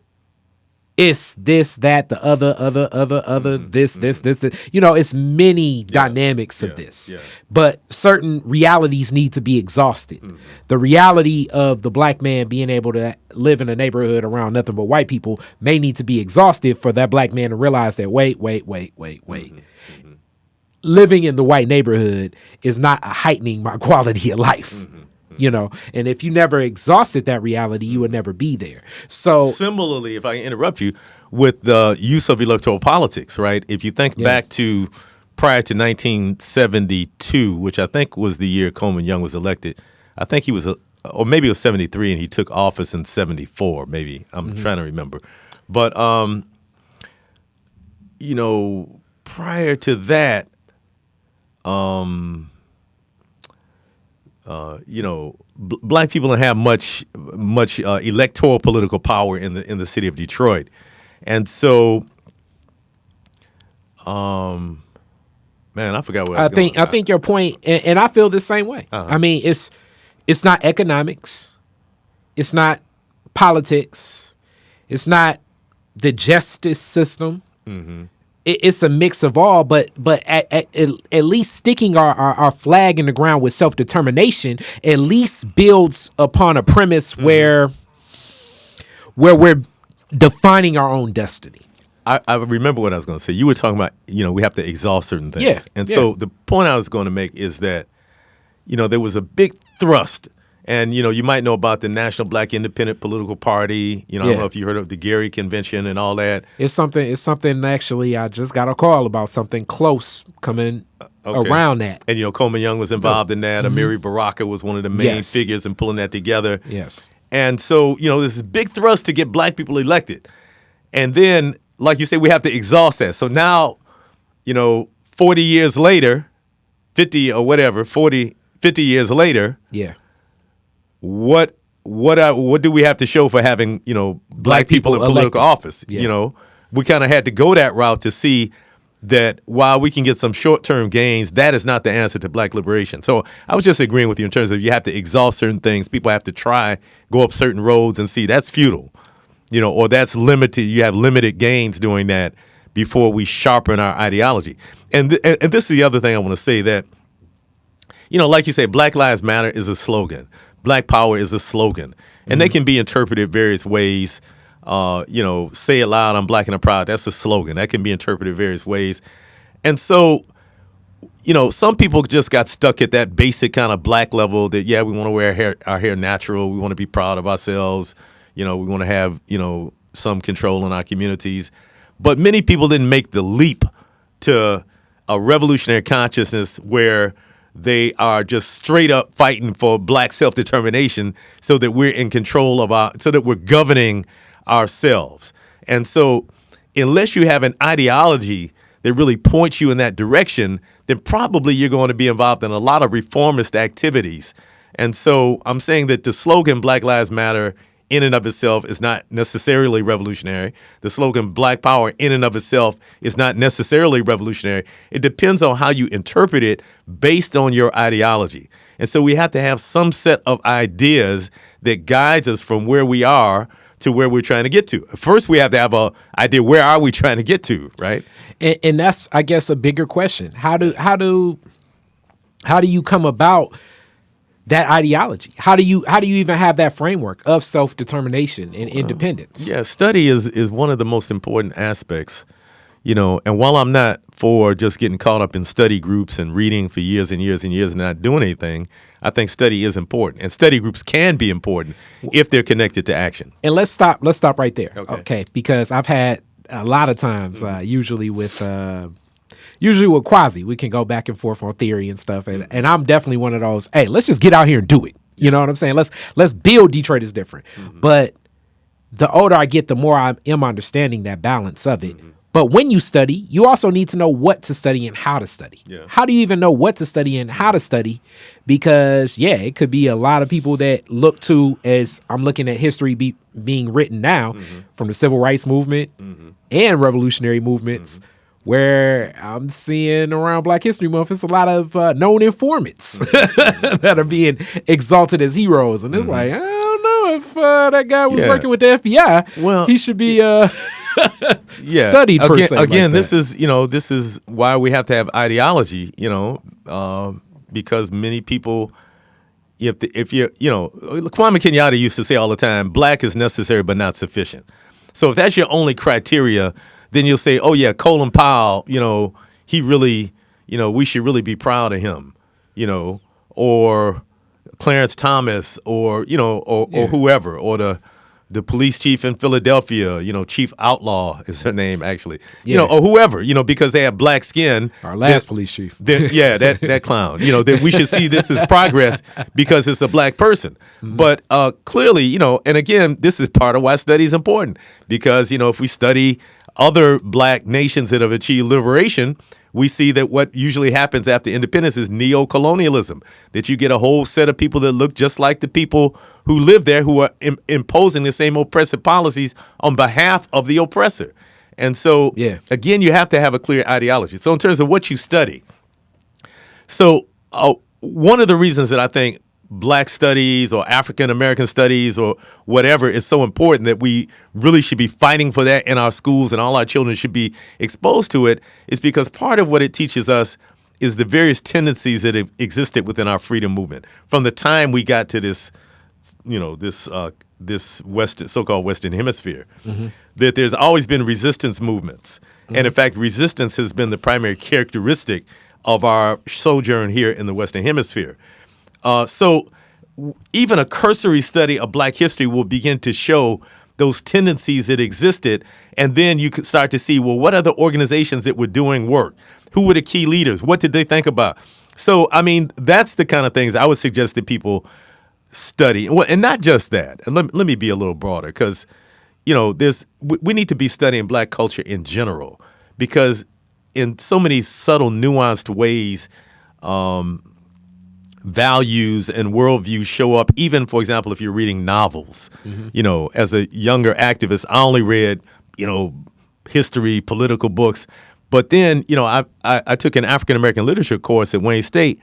it's this, that, the other, this. It's many dynamics of this. Yeah. But certain realities need to be exhausted. The reality of the Black man being able to live in a neighborhood around nothing but white people may need to be exhausted for that Black man to realize that, wait. Living in the white neighborhood is not heightening my quality of life. And if you never exhausted that reality, you would never be there. So similarly, if I can interrupt you, with the use of electoral politics, right? If you think back to prior to 1972, which I think was the year Coleman Young was elected, I think he was, or maybe it was 73, and he took office in 74, maybe. I'm trying to remember. But, prior to that, Black people don't have much electoral political power in the city of Detroit, and so, man, I forgot where I was going. I think your point, and I feel the same way. I mean, it's not economics, it's not politics, it's not the justice system. It's a mix of all, but at least sticking our flag in the ground with self-determination at least builds upon a premise where we're defining our own destiny. I remember what I was going to say. You were talking about, we have to exhaust certain things. So the point I was going to make is that, there was a big thrust. And, you might know about the National Black Independent Political Party. I don't know if you heard of the Gary Convention and all that. It's something actually, I just got a call about something close coming around that. And, Coleman Young was involved in that. Amiri Baraka was one of the main figures in pulling that together. Yes. And so, there's this big thrust to get Black people elected. And then, like you say, we have to exhaust that. So now, 40 years later, 50 or whatever, 50 years later. Yeah. What do we have to show for having, Black people in political office? Yeah. We kind of had to go that route to see that while we can get some short-term gains, that is not the answer to black liberation. So I was just agreeing with you in terms of you have to exhaust certain things. People have to try, go up certain roads and see that's futile, or that's limited. You have limited gains doing that before we sharpen our ideology. And this is the other thing I want to say, that, like you say, Black Lives Matter is a slogan. Black Power is a slogan. And they can be interpreted various ways. Say it loud, I'm black and I'm proud. That's a slogan. That can be interpreted various ways. And so, some people just got stuck at that basic kind of black level that, we want to wear our hair natural. We want to be proud of ourselves. We want to have, some control in our communities. But many people didn't make the leap to a revolutionary consciousness where they are just straight up fighting for black self-determination so that we're in control of so that we're governing ourselves. And so unless you have an ideology that really points you in that direction, then probably you're going to be involved in a lot of reformist activities. And so I'm saying that the slogan Black Lives Matter in and of itself is not necessarily revolutionary. The slogan Black Power in and of itself is not necessarily revolutionary. It depends on how you interpret it based on your ideology. And so we have to have some set of ideas that guides us from where we are to where we're trying to get to. First, we have to have an idea, where are we trying to get to, right? And that's, I guess, a bigger question. How do you come about that ideology? How do you even have that framework of self-determination and independence? Yeah, study is one of the most important aspects, and while I'm not for just getting caught up in study groups and reading for years and years and years and not doing anything, I think study is important, and study groups can be important if they're connected to action. And let's stop right there. Okay, because I've had a lot of times, usually with Quasi, we can go back and forth on theory and stuff, and I'm definitely one of those, hey, let's just get out here and do it. You know what I'm saying? Let's build Detroit is different. But the older I get, the more I am understanding that balance of it. But when you study, you also need to know what to study and how to study. Yeah. How do you even know what to study and how to study? Because, it could be a lot of people that look to, as I'm looking at history being written now, from the civil rights movement and revolutionary movements, where I'm seeing around Black History Month, it's a lot of known informants that are being exalted as heroes. And it's like, I don't know if that guy was working with the FBI. Well, he should be studied per se. Again, this is why we have to have ideology, because many people, if you Kwame Kenyatta used to say all the time, black is necessary but not sufficient. So if that's your only criteria, then you'll say, oh yeah, Colin Powell, he really, we should really be proud of him, or Clarence Thomas, or whoever, or the police chief in Philadelphia, Chief Outlaw is her name actually, or whoever, because they have black skin. Our last police chief. That clown, that we should see this as progress because it's a black person. But clearly, and again, this is part of why study is important, because, if we study other black nations that have achieved liberation, we see that what usually happens after independence is neo-colonialism, that you get a whole set of people that look just like the people who live there, who are imposing the same oppressive policies on behalf of the oppressor. And so, again, you have to have a clear ideology. So in terms of what you study, one of the reasons that I think black studies or African American studies or whatever is so important, that we really should be fighting for that in our schools and all our children should be exposed to it, is because part of what it teaches us is the various tendencies that have existed within our freedom movement from the time we got to this, this so-called Western Hemisphere. That there's always been resistance movements, and in fact, resistance has been the primary characteristic of our sojourn here in the Western Hemisphere. So even a cursory study of black history will begin to show those tendencies that existed, and then you could start to see, well, what are the organizations that were doing work? Who were the key leaders? What did they think about? So, I mean, that's the kind of things I would suggest that people study. Well, and not just that. And let me be a little broader, because, we need to be studying black culture in general, because in so many subtle, nuanced ways, values and worldviews show up. Even, for example, if you're reading novels, as a younger activist, I only read, history, political books. But then, I took an African American literature course at Wayne State,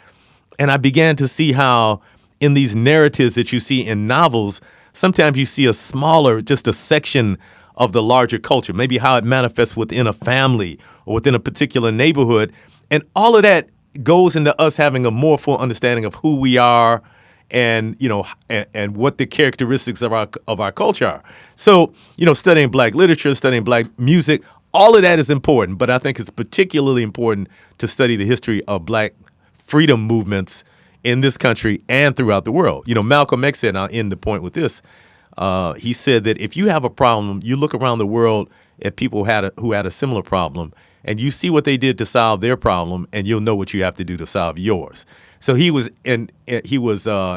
and I began to see how in these narratives that you see in novels, sometimes you see a smaller, just a section of the larger culture, maybe how it manifests within a family or within a particular neighborhood. And all of that goes into us having a more full understanding of who we are and, and what the characteristics of our culture are. So, studying Black literature, studying Black music, all of that is important. But I think it's particularly important to study the history of Black freedom movements in this country and throughout the world. Malcolm X said, and I'll end the point with this, he said that if you have a problem, you look around the world at people who had a similar problem, and you see what they did to solve their problem, and you'll know what you have to do to solve yours. So he was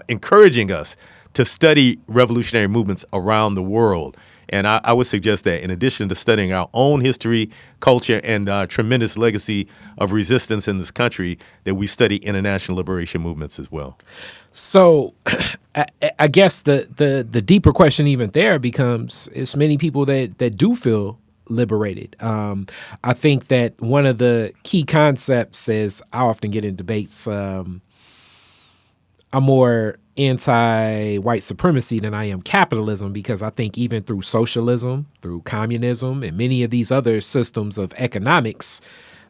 encouraging us to study revolutionary movements around the world. And I would suggest that in addition to studying our own history, culture, and tremendous legacy of resistance in this country, that we study international liberation movements as well. So I guess the deeper question even there becomes, it's many people that do feel liberated. I think that one of the key concepts is, I often get in debates, I'm more anti-white supremacy than I am capitalism, because I think even through socialism, through communism, and many of these other systems of economics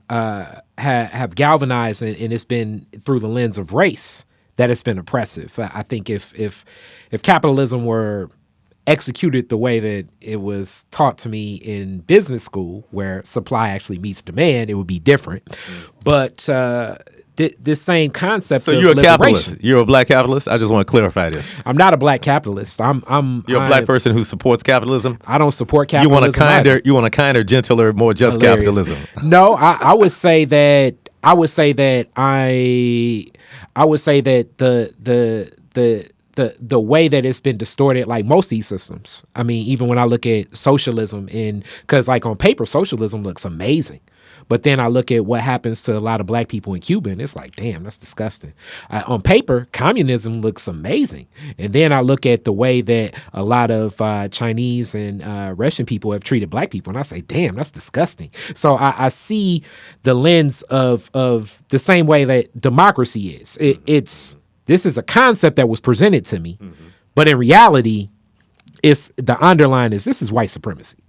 have galvanized, and it's been through the lens of race that it's been oppressive. I think if capitalism were executed the way that it was taught to me in business school, where supply actually meets demand, it would be different. But this same concept. So you're a capitalist. You're a Black capitalist. I just want to clarify this. I'm not a Black capitalist. You're a Black person who supports capitalism. I don't support capitalism. You want a kinder, gentler, more just capitalism. No, I would say that the way that it's been distorted, like most of these systems. I mean, even when I look at socialism, because like on paper, socialism looks amazing. But then I look at what happens to a lot of Black people in Cuba, and it's like, damn, that's disgusting. On paper, communism looks amazing. And then I look at the way that a lot of Chinese and Russian people have treated Black people, and I say, damn, that's disgusting. So I see the lens of the same way that democracy is. This is a concept that was presented to me, but in reality, it's the underline is this is white supremacy.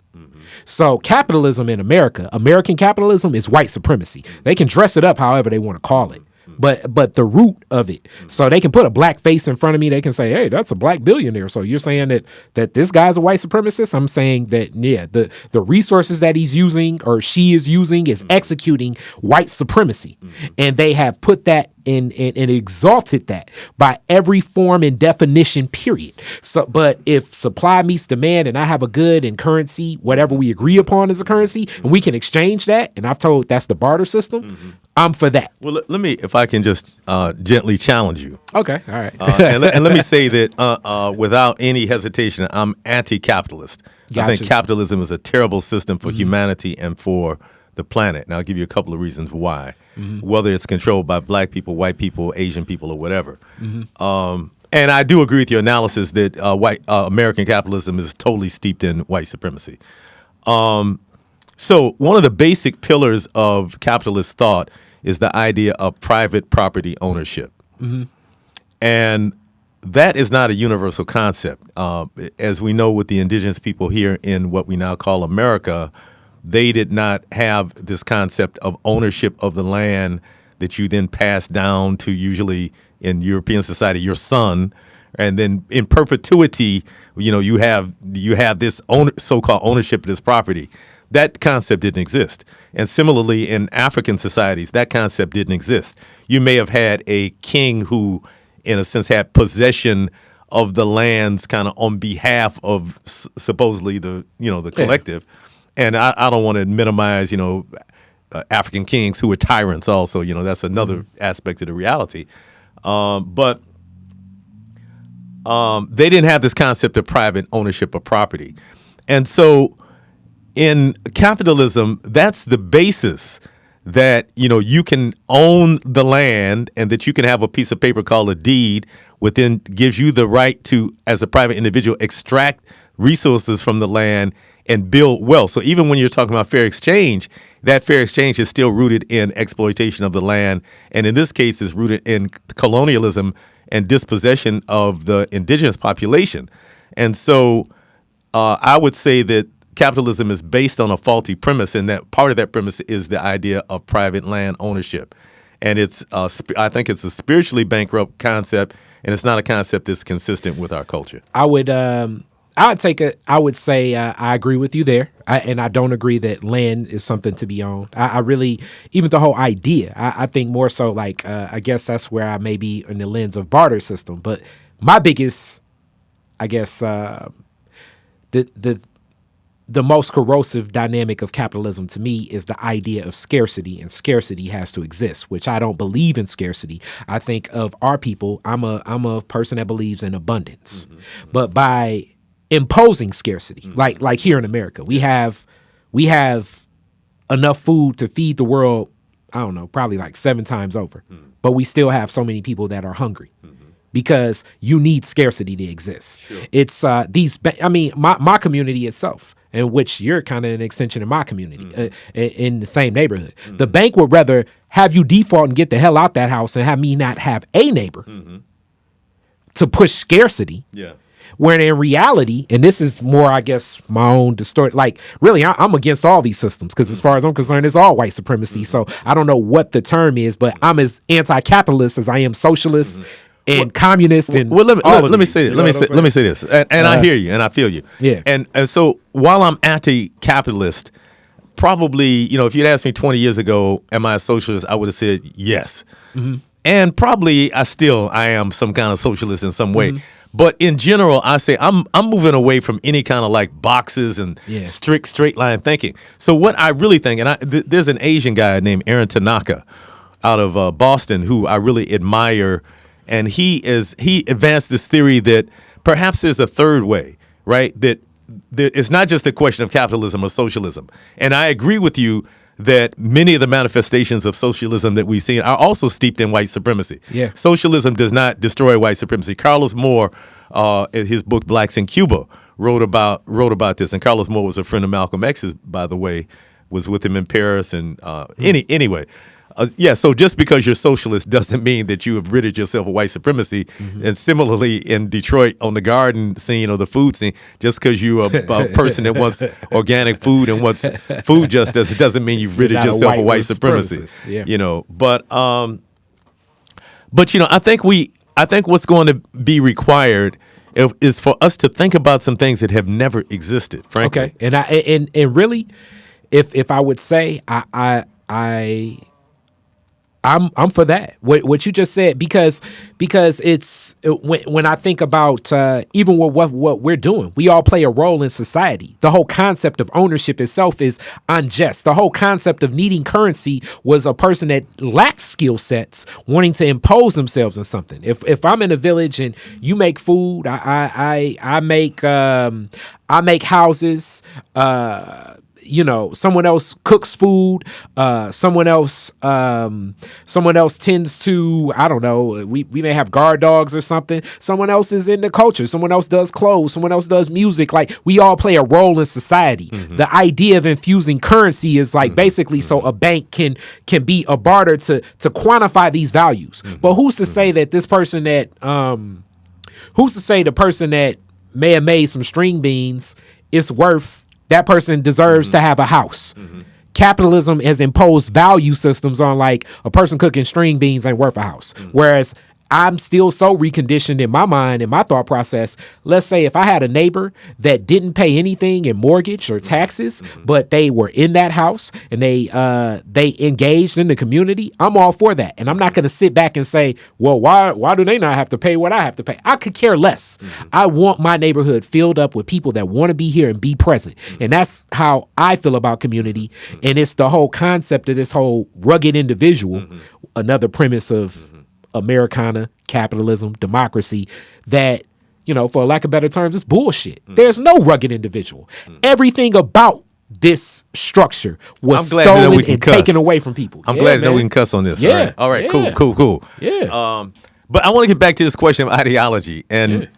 So capitalism in America, American capitalism, is white supremacy. They can dress it up however they want to call it, but the root of it. So they can put a Black face in front of me. They can say, hey, that's a Black billionaire. So you're saying that this guy's a white supremacist? I'm saying that, yeah, the resources that he's using or she is using is executing white supremacy. And they have put that and exalted that by every form and definition, period. So, but if supply meets demand and I have a good and currency, whatever we agree upon as a currency, and we can exchange that, and I've told that's the barter system, I'm for that. Well, let me, if I can just gently challenge you. Okay, all right. and let me say that without any hesitation, I'm anti-capitalist. Gotcha. I think capitalism is a terrible system for humanity and for the planet. And I'll give you a couple of reasons why. Whether it's controlled by Black people, white people, Asian people, or whatever. And I do agree with your analysis that American capitalism is totally steeped in white supremacy. So one of the basic pillars of capitalist thought is the idea of private property ownership. And that is not a universal concept. As we know with the indigenous people here in what we now call America, they did not have this concept of ownership of the land that you then pass down to, usually in European society, your son, and then in perpetuity, you have this so-called ownership of this property. That concept didn't exist. And similarly, in African societies, that concept didn't exist. You may have had a king who, in a sense, had possession of the lands kind of on behalf of supposedly the collective. And I don't want to minimize, African kings who were tyrants also. That's another aspect of the reality. But they didn't have this concept of private ownership of property. And so in capitalism, that's the basis that, you can own the land and that you can have a piece of paper called a deed within gives you the right to, as a private individual, extract resources from the land and build wealth. So even when you're talking about fair exchange, that fair exchange is still rooted in exploitation of the land, and in this case is rooted in colonialism and dispossession of the indigenous population. And so I would say that capitalism is based on a faulty premise, and that part of that premise is the idea of private land ownership. And it's I think it's a spiritually bankrupt concept, and it's not a concept that's consistent with our culture. I would say I agree with you there, and I don't agree that land is something to be owned. I really, even the whole idea, I think more so like I guess that's where I may be in the lens of barter system. But my biggest, I guess, the most corrosive dynamic of capitalism to me is the idea of scarcity, and scarcity has to exist, which I don't believe in scarcity. I think of our people, I'm a person that believes in abundance, but by imposing scarcity, like here in America, we have enough food to feed the world, I don't know, probably like 7 times over, but we still have so many people that are hungry. Because you need scarcity to exist. Sure. It's my community itself, in which you're kind of an extension of my community, in the same neighborhood. The bank would rather have you default and get the hell out that house and have me not have a neighbor to push scarcity. Yeah. When in reality, and this is more, I guess, my own distorted, like really, I'm against all these systems because as far as I'm concerned, it's all white supremacy. So I don't know what the term is, but I'm as anti-capitalist as I am socialist. And communist and let me say this, and I hear you and I feel you. Yeah. And so while I'm anti-capitalist, probably, if you'd asked me 20 years ago, am I a socialist? I would have said yes. And probably I am some kind of socialist in some way. But in general, I say I'm moving away from any kind of like boxes and strict straight line thinking. So what I really think, and there's an Asian guy named Aaron Tanaka out of Boston who I really admire. And he advanced this theory that perhaps there's a third way, right? That it's not just a question of capitalism or socialism. And I agree with you that many of the manifestations of socialism that we've seen are also steeped in white supremacy. Yeah. Socialism does not destroy white supremacy. Carlos Moore, in his book Blacks in Cuba, wrote about this. And Carlos Moore was a friend of Malcolm X's, by the way, was with him in Paris. And anyway. So just because you're socialist doesn't mean that you have ridded yourself of white supremacy. And similarly, in Detroit, on the garden scene or the food scene, just because you're a person that wants organic food and wants food justice, it doesn't mean you've ridded yourself of white supremacy. Yeah. But I think what's going to be required is for us to think about some things that have never existed. Frankly, okay, and really, if I would say I'm for that. What you just said, because it's when I think about even what we're doing, we all play a role in society. The whole concept of ownership itself is unjust. The whole concept of needing currency was a person that lacks skill sets wanting to impose themselves on something. If I'm in a village and you make food, I make houses. Someone else cooks food. Someone else tends to, I don't know, we may have guard dogs or something. Someone else is in the culture. Someone else does clothes. Someone else does music. Like, we all play a role in society. The idea of infusing currency is like basically so a bank can be a barter to quantify these values. But who's to say that this person that, who's to say the person that may have made some string beans is worth, that person deserves to have a house. Capitalism has imposed value systems on like a person cooking string beans ain't worth a house. Whereas I'm still so reconditioned in my mind, in my thought process. Let's say if I had a neighbor that didn't pay anything in mortgage or taxes, but they were in that house and they engaged in the community, I'm all for that. And I'm not going to sit back and say, well, why do they not have to pay what I have to pay? I could care less. I want my neighborhood filled up with people that want to be here and be present. And that's how I feel about community. And it's the whole concept of this whole rugged individual, another premise of Americana, capitalism, democracy, that, for lack of better terms, it's bullshit. There's no rugged individual. Everything about this structure was stolen and taken away from people. I'm glad that we can cuss on this. Yeah. All right. Cool. Yeah. But I want to get back to this question of ideology. And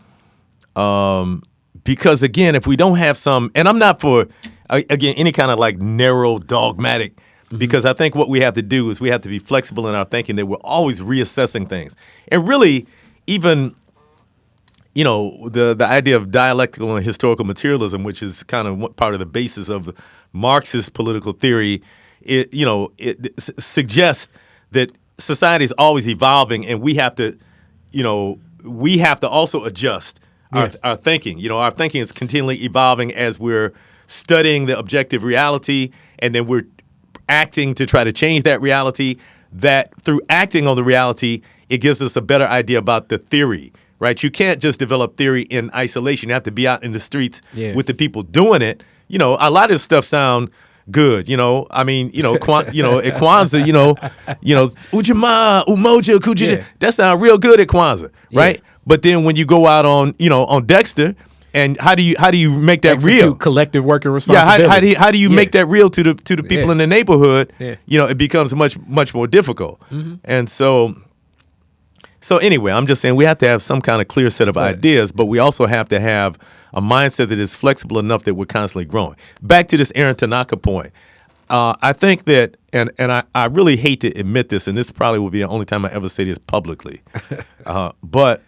because, again, if we don't have some, and I'm not for, again, any kind of like narrow dogmatic, because I think what we have to do is we have to be flexible in our thinking, that we're always reassessing things. And really, even, you know, the idea of dialectical and historical materialism, which is kind of part of the basis of Marxist political theory, it suggests that society is always evolving, and we have to, we have to also adjust our thinking. Our thinking is continually evolving as we're studying the objective reality, and then we're acting to try to change that reality. That through acting on the reality, it gives us a better idea about the theory, right? You can't just develop theory in isolation. You have to be out in the streets with the people doing it. A lot of this stuff sound good, I mean, at Kwanzaa, Ujamaa, Umoja, Kuja, that sounds real good at Kwanzaa, right? Yeah. But then when you go out on, on Dexter, and how do you make that real? Collective working responsibility. Yeah, how do you make that real to the people in the neighborhood? Yeah. It becomes much more difficult. Mm-hmm. And so anyway, I'm just saying we have to have some kind of clear set of ideas, but we also have to have a mindset that is flexible enough that we're constantly growing. Back to this Aaron Tanaka point. I think that, and I really hate to admit this, and this probably will be the only time I ever say this publicly, but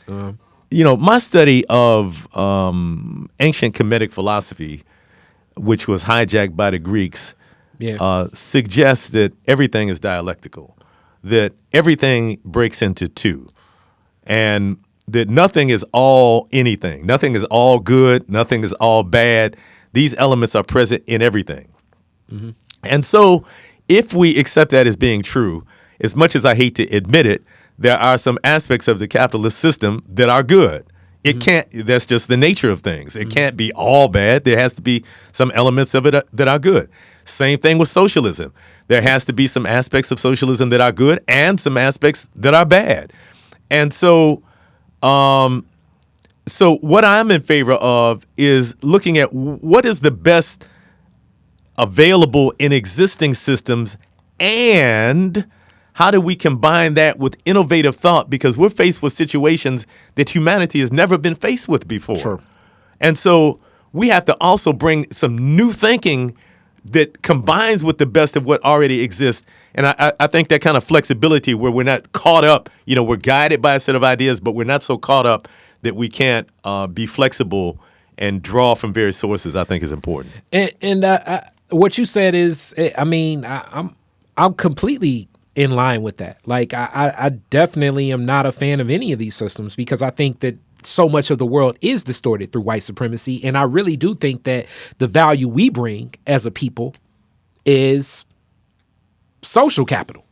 my study of ancient Kemetic philosophy, which was hijacked by the Greeks, suggests that everything is dialectical, that everything breaks into two, and that nothing is all anything. Nothing is all good. Nothing is all bad. These elements are present in everything. Mm-hmm. And so if we accept that as being true, as much as I hate to admit it, there are some aspects of the capitalist system that are good. It can't, that's just the nature of things. It can't be all bad. There has to be some elements of it that are good. Same thing with socialism. There has to be some aspects of socialism that are good and some aspects that are bad. And so what I'm in favor of is looking at what is the best available in existing systems, and how do we combine that with innovative thought, because we're faced with situations that humanity has never been faced with before. Sure. And so we have to also bring some new thinking that combines with the best of what already exists. And I think that kind of flexibility where we're not caught up, we're guided by a set of ideas, but we're not so caught up that we can't be flexible and draw from various sources, I think is important. And what you said is, I'm completely in line with that. Like, I definitely am not a fan of any of these systems, because I think that so much of the world is distorted through white supremacy. And I really do think that the value we bring as a people is social capital.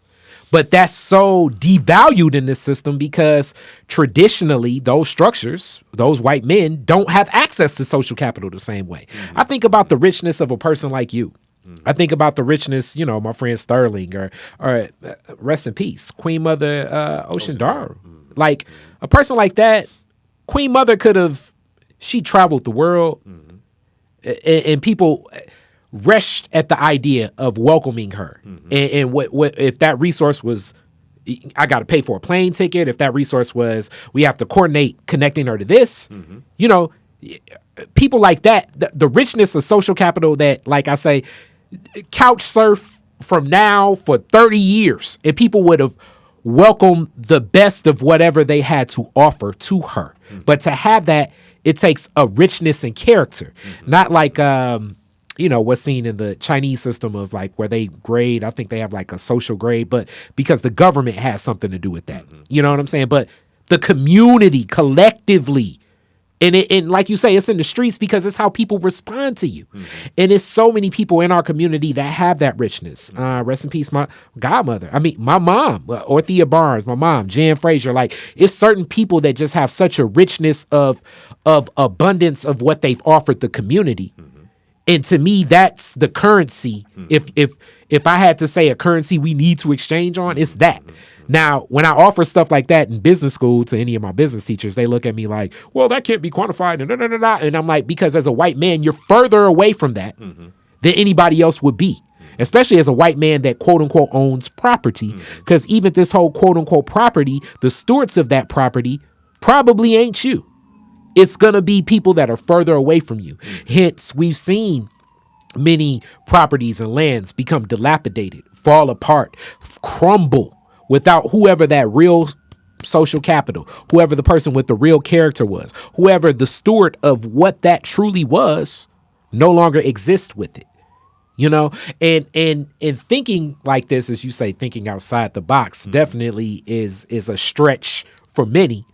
But that's so devalued in this system because traditionally those structures, those white men, don't have access to social capital the same way. Mm-hmm. I think about the richness of a person like you. Mm-hmm. I think about the richness, my friend Sterling, or rest in peace, Queen Mother Ocean Dar. Mm-hmm. Like a person like that, Queen Mother she traveled the world, and people rushed at the idea of welcoming her. Mm-hmm. And what if that resource was, I got to pay for a plane ticket. If that resource was, we have to coordinate connecting her to this, people like that, the richness of social capital that, like I say, couch surf from now for 30 years, and people would have welcomed the best of whatever they had to offer to her. Mm-hmm. But to have that, it takes a richness and character, not like, what's seen in the Chinese system of like where they grade. I think they have like a social grade, but because the government has something to do with that. Mm-hmm. You know what I'm saying? But the community collectively, and like you say, it's in the streets because it's how people respond to you. Mm-hmm. And it's so many people in our community that have that richness. Rest in peace, my godmother. My mom, Orthea Barnes, my mom, Jan Frazier. Like, it's certain people that just have such a richness of abundance of what they've offered the community. Mm-hmm. And to me, that's the currency. Mm-hmm. If I had to say a currency we need to exchange on, it's that. Mm-hmm. Now, when I offer stuff like that in business school to any of my business teachers, they look at me like, well, that can't be quantified. And I'm like, because as a white man, you're further away from that than anybody else would be. Mm-hmm. especially as a white man that quote unquote owns property. Because even this whole quote unquote property, the stewards of that property probably ain't you. It's going to be people that are further away from you. Hence, we've seen many properties and lands become dilapidated, fall apart, crumble without whoever that real social capital, whoever the person with the real character was, whoever the steward of what that truly was, no longer exists with it. You know, and thinking like this, as you say, thinking outside the box definitely is a stretch for many.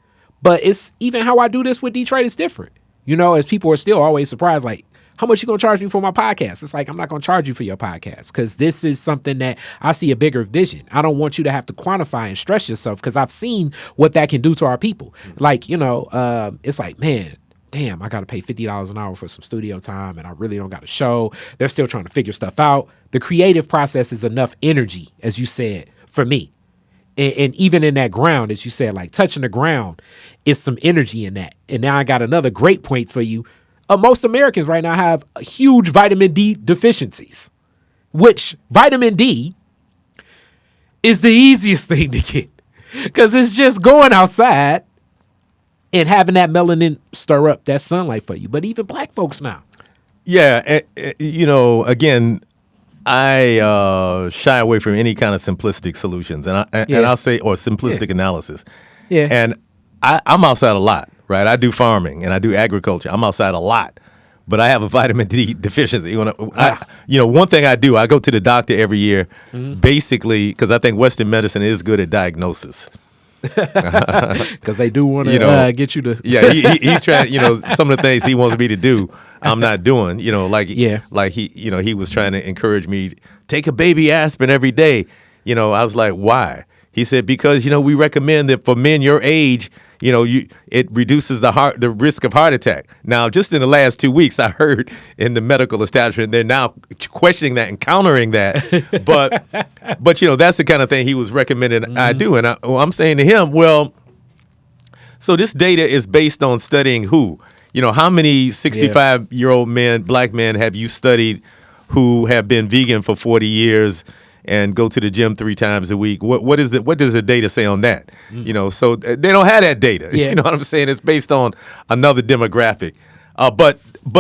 But it's even how I do this with Detroit is different. You know, as people are still always surprised, like, how much you gonna charge me for my podcast? It's like, I'm not gonna charge you for your podcast because this is something that I see a bigger vision. I don't want you to have to quantify and stress yourself because I've seen what that can do to our people. Like, you know, it's like, man, damn, I got to pay $50 an hour for some studio time and I really don't got a show. They're still trying to figure stuff out. The creative process is enough energy, as you said, for me. And even in that ground, as you said, like touching the ground is some energy in that. And now I got another great point for you. Most Americans right now have huge vitamin D deficiencies, which vitamin D is the easiest thing to get because it's just going outside and having that melanin stir up that sunlight for you. But even black folks now. Yeah. You know, again, I shy away from any kind of simplistic solutions, and I'll say, or simplistic analysis. Yeah. And I'm outside a lot, right? I do farming and I do agriculture. I'm outside a lot, but I have a vitamin D deficiency. You know, one thing I do, I go to the doctor every year, basically because I think Western medicine is good at diagnosis. Because they do want to get you to. Yeah, he's trying. You know, some of the things he wants me to do, I'm not doing. You know, like he was trying to encourage me take a baby aspirin every day. You know, I was like, why? He said because we recommend that for men your age. It reduces the risk of heart attack. Now, just in the last 2 weeks, I heard in the medical establishment they're now questioning that and countering that. But that's the kind of thing he was recommending I do. And I'm saying to him, well, so this data is based on studying who? How many 65-year-old men, black men, have you studied who have been vegan for 40 years? And go to the gym 3 times a week. What does the data say on that? So they don't have that data. Yeah. You know what I'm saying? It's based on another demographic. But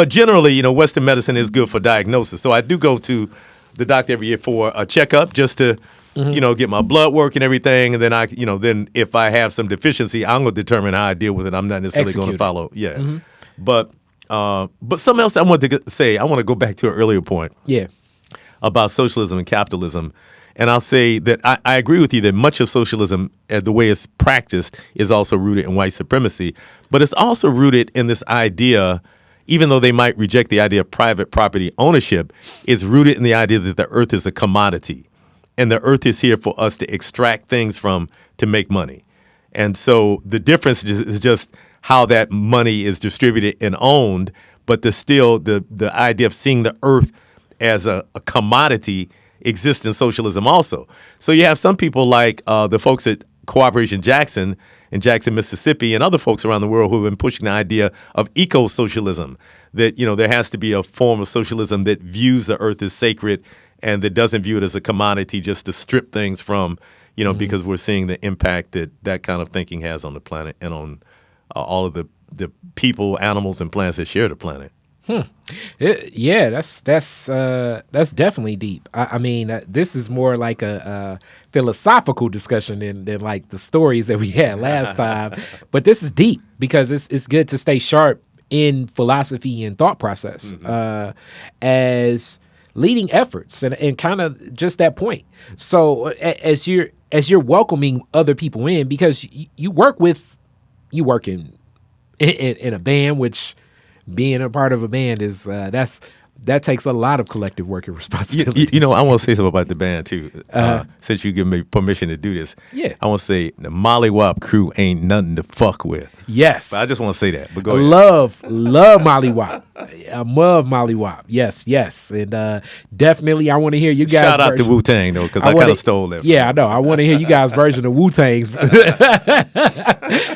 generally, Western medicine is good for diagnosis. So I do go to the doctor every year for a checkup just to, get my blood work and everything. And then then if I have some deficiency, I'm going to determine how I deal with it. I'm not necessarily going to follow. Yeah. Mm-hmm. But something else I want to say, I want to go back to an earlier point. Yeah. About socialism and capitalism. And I'll say that I agree with you that much of socialism, the way it's practiced, is also rooted in white supremacy. But it's also rooted in this idea, even though they might reject the idea of private property ownership, it's rooted in the idea that the earth is a commodity. And the earth is here for us to extract things from to make money. And so the difference is just how that money is distributed and owned, but the idea of seeing the earth as a commodity exists in socialism also. So you have some people like the folks at Cooperation Jackson in Jackson, Mississippi, and other folks around the world who have been pushing the idea of eco-socialism, that there has to be a form of socialism that views the earth as sacred and that doesn't view it as a commodity just to strip things from, because we're seeing the impact that kind of thinking has on the planet and on all of the people, animals, and plants that share the planet. That's definitely deep. I mean, this is more like a philosophical discussion than like the stories that we had last time. But this is deep because it's good to stay sharp in philosophy and thought process as leading efforts and kind of just that point. So as you're welcoming other people in, because you work in a band, which being a part of a band is that takes a lot of collective work and responsibility. I want to say something about the band too. Since you give me permission to do this, I want to say the Molly Wop crew ain't nothing to fuck with. Yes, but I just want to say that. But go ahead. Love Molly Wop. I love Molly Wop. Yes, and definitely I want to hear you guys. Shout out to Wu-Tang though, because I kind of stole that. Yeah, I know. I want to hear you guys' version of Wu-Tang's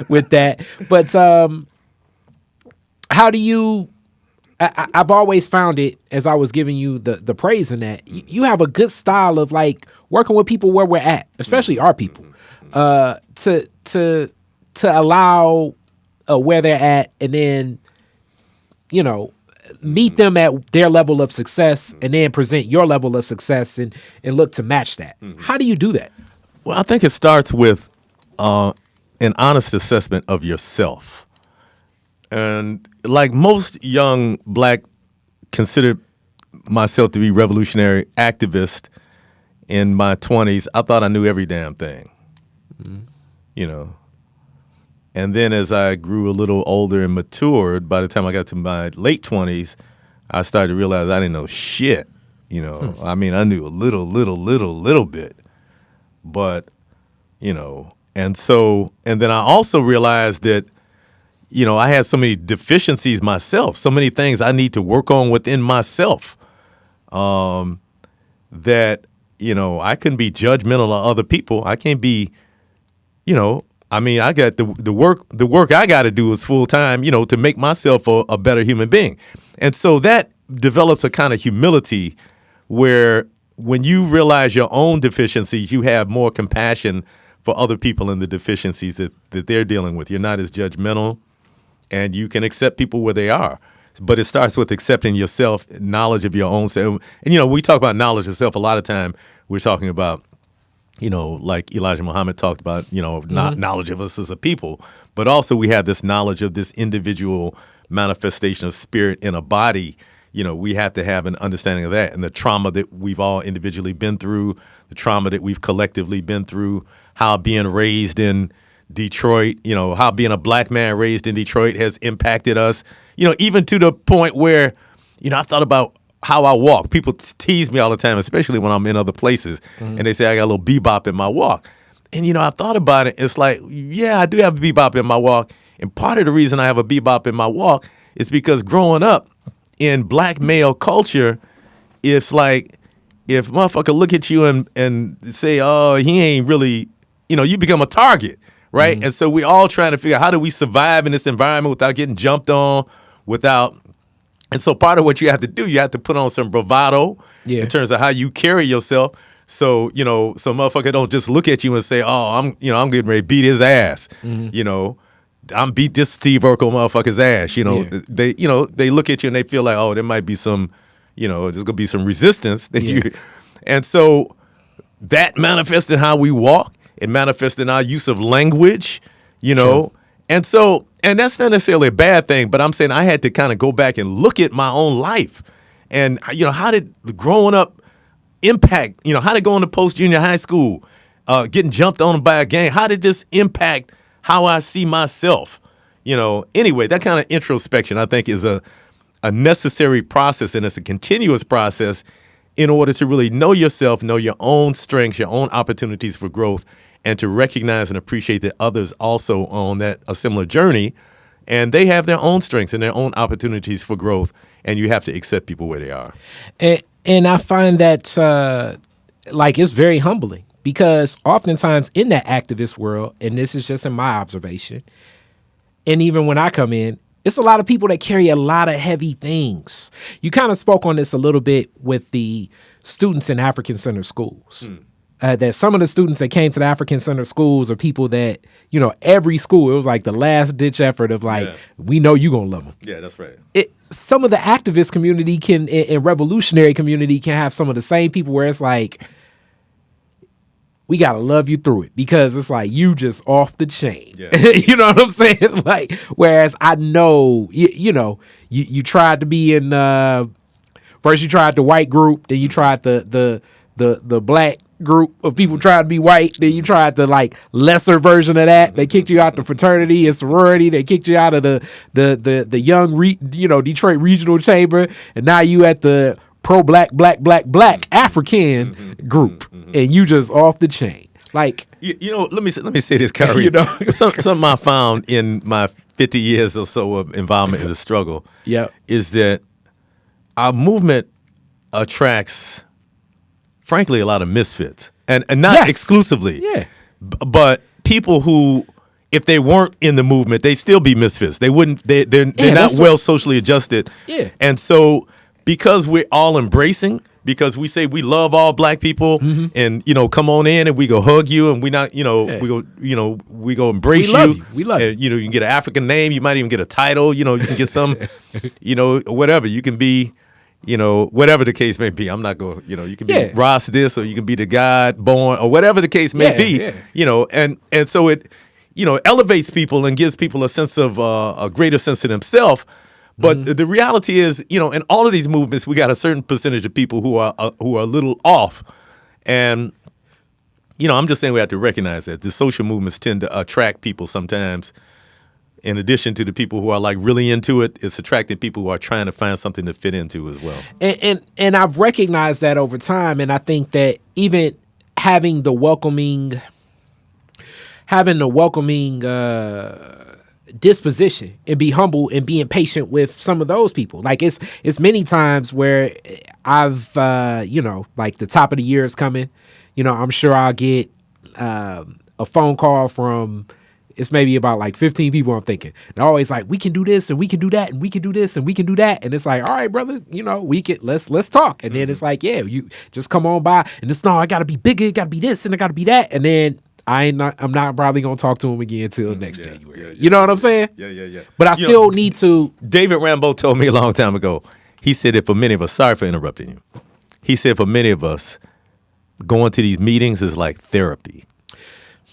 with that. But how do you I've always found it, as I was giving you the praise in that, you have a good style of like working with people where we're at, especially our people, to allow where they're at, and then, you know, meet them at their level of success, and then present your level of success and look to match that. How do you do that? Well, I think it starts with an honest assessment of yourself. And like most young black, considered myself to be revolutionary activist in my 20s, I thought I knew every damn thing, you know. And then as I grew a little older and matured, by the time I got to my late 20s, I started to realize I didn't know shit, you know. I mean, I knew a little bit. But, you know, and then I also realized that, you know, I had so many deficiencies myself, so many things I need to work on within myself, that, you know, I couldn't be judgmental of other people. I can't be, you know, I mean, I got the work I got to do is full time, you know, to make myself a better human being. And so that develops a kind of humility where when you realize your own deficiencies, you have more compassion for other people and the deficiencies that they're dealing with. You're not as judgmental, and you can accept people where they are. But it starts with accepting yourself, knowledge of your own self. And, you know, we talk about knowledge of self a lot of time. We're talking about, you know, like Elijah Muhammad talked about, you know, not knowledge of us as a people, but also we have this knowledge of this individual manifestation of spirit in a body. You know, we have to have an understanding of that and the trauma that we've all individually been through, the trauma that we've collectively been through, how being raised in Detroit, you know, how being a black man raised in Detroit has impacted us, you know, even to the point where, you know, I thought about how I walk. People tease me all the time, especially when I'm in other places, and they say I got a little bebop in my walk. And, you know, I thought about it. It's like, yeah, I do have a bebop in my walk. And part of the reason I have a bebop in my walk is because growing up in black male culture, it's like if motherfucker look at you and say, oh, he ain't really, you know, you become a target, right? And so we all trying to figure out how do we survive in this environment without getting jumped on, and so part of what you have to do, you have to put on some bravado in terms of how you carry yourself. So, you know, some motherfucker don't just look at you and say, oh, I'm getting ready to beat his ass. You know, I'm beat this Steve Urkel motherfucker's ass. You know, they look at you and they feel like, oh, there might be some, you know, there's gonna be some resistance that you, and so that manifests in how we walk. It manifests in our use of language, you know. And so, and that's not necessarily a bad thing, but I'm saying I had to kind of go back and look at my own life. And, you know, how did growing up impact, you know, how did going to post-junior high school, getting jumped on by a gang, how did this impact how I see myself? You know, anyway, that kind of introspection, I think, is a necessary process, and it's a continuous process in order to really know yourself, know your own strengths, your own opportunities for growth, and to recognize and appreciate that others also on a similar journey, and they have their own strengths and their own opportunities for growth, and you have to accept people where they are. And I find that like it's very humbling, because oftentimes in that activist world, and this is just in my observation, and even when I come in, it's a lot of people that carry a lot of heavy things. You kind of spoke on this a little bit with the students in African Center schools. That some of the students that came to the African Center schools are people that, you know, every school, it was like the last ditch effort of like, we know you're going to love them. Yeah, that's right. Some of the activist community and revolutionary community can have some of the same people where it's like, we got to love you through it, because it's like you just off the chain. Yeah. You know what I'm saying? Like, whereas I know, you know, you tried to be in, first you tried the white group, then you tried the black group of people trying to be white, then you tried the like lesser version of that. They kicked you out the fraternity and sorority. They kicked you out of the young Detroit Regional Chamber, and now you at the pro-black African group, and you just off the chain. Like, you know, let me say this, Kyrie. You know, something I found in my 50 years or so of involvement in the struggle, is that our movement attracts, frankly, a lot of misfits, and not exclusively, but people who if they weren't in the movement, they'd still be misfits. They wouldn't. They're not well socially adjusted. Yeah. And so because we're all embracing, because we say we love all black people, and come on in and we go hug you, and we not we go embrace you. We love you. You can get an African name. You might even get a title. You can get some, whatever. You can be, whatever the case may be. I'm not going. You can be Ross this, or you can be the God born, or whatever the case may be. Yeah. And so it, elevates people and gives people a sense of a greater sense of themselves. But the reality is, in all of these movements, we got a certain percentage of people who are a little off, and I'm just saying we have to recognize that the social movements tend to attract people sometimes. In addition to the people who are like really into it, it's attracting people who are trying to find something to fit into as well. And I've recognized that over time, and I think that even having the welcoming disposition and be humble and being patient with some of those people. Like it's many times where I've like the top of the year is coming, I'm sure I'll get a phone call from, it's maybe about like 15 people. I'm thinking they're always like, we can do this and we can do that and we can do this and we can do that, and it's like, all right, brother, we can let's talk. And then it's like, yeah, you just come on by, and it's, no, I gotta be bigger, it gotta be this and it gotta be that, and then I'm not probably gonna talk to him again until next January. You know what I'm saying? Yeah. But I still need to. David Rambo told me a long time ago. He said that for many of us, sorry for interrupting you. He said for many of us, going to these meetings is like therapy.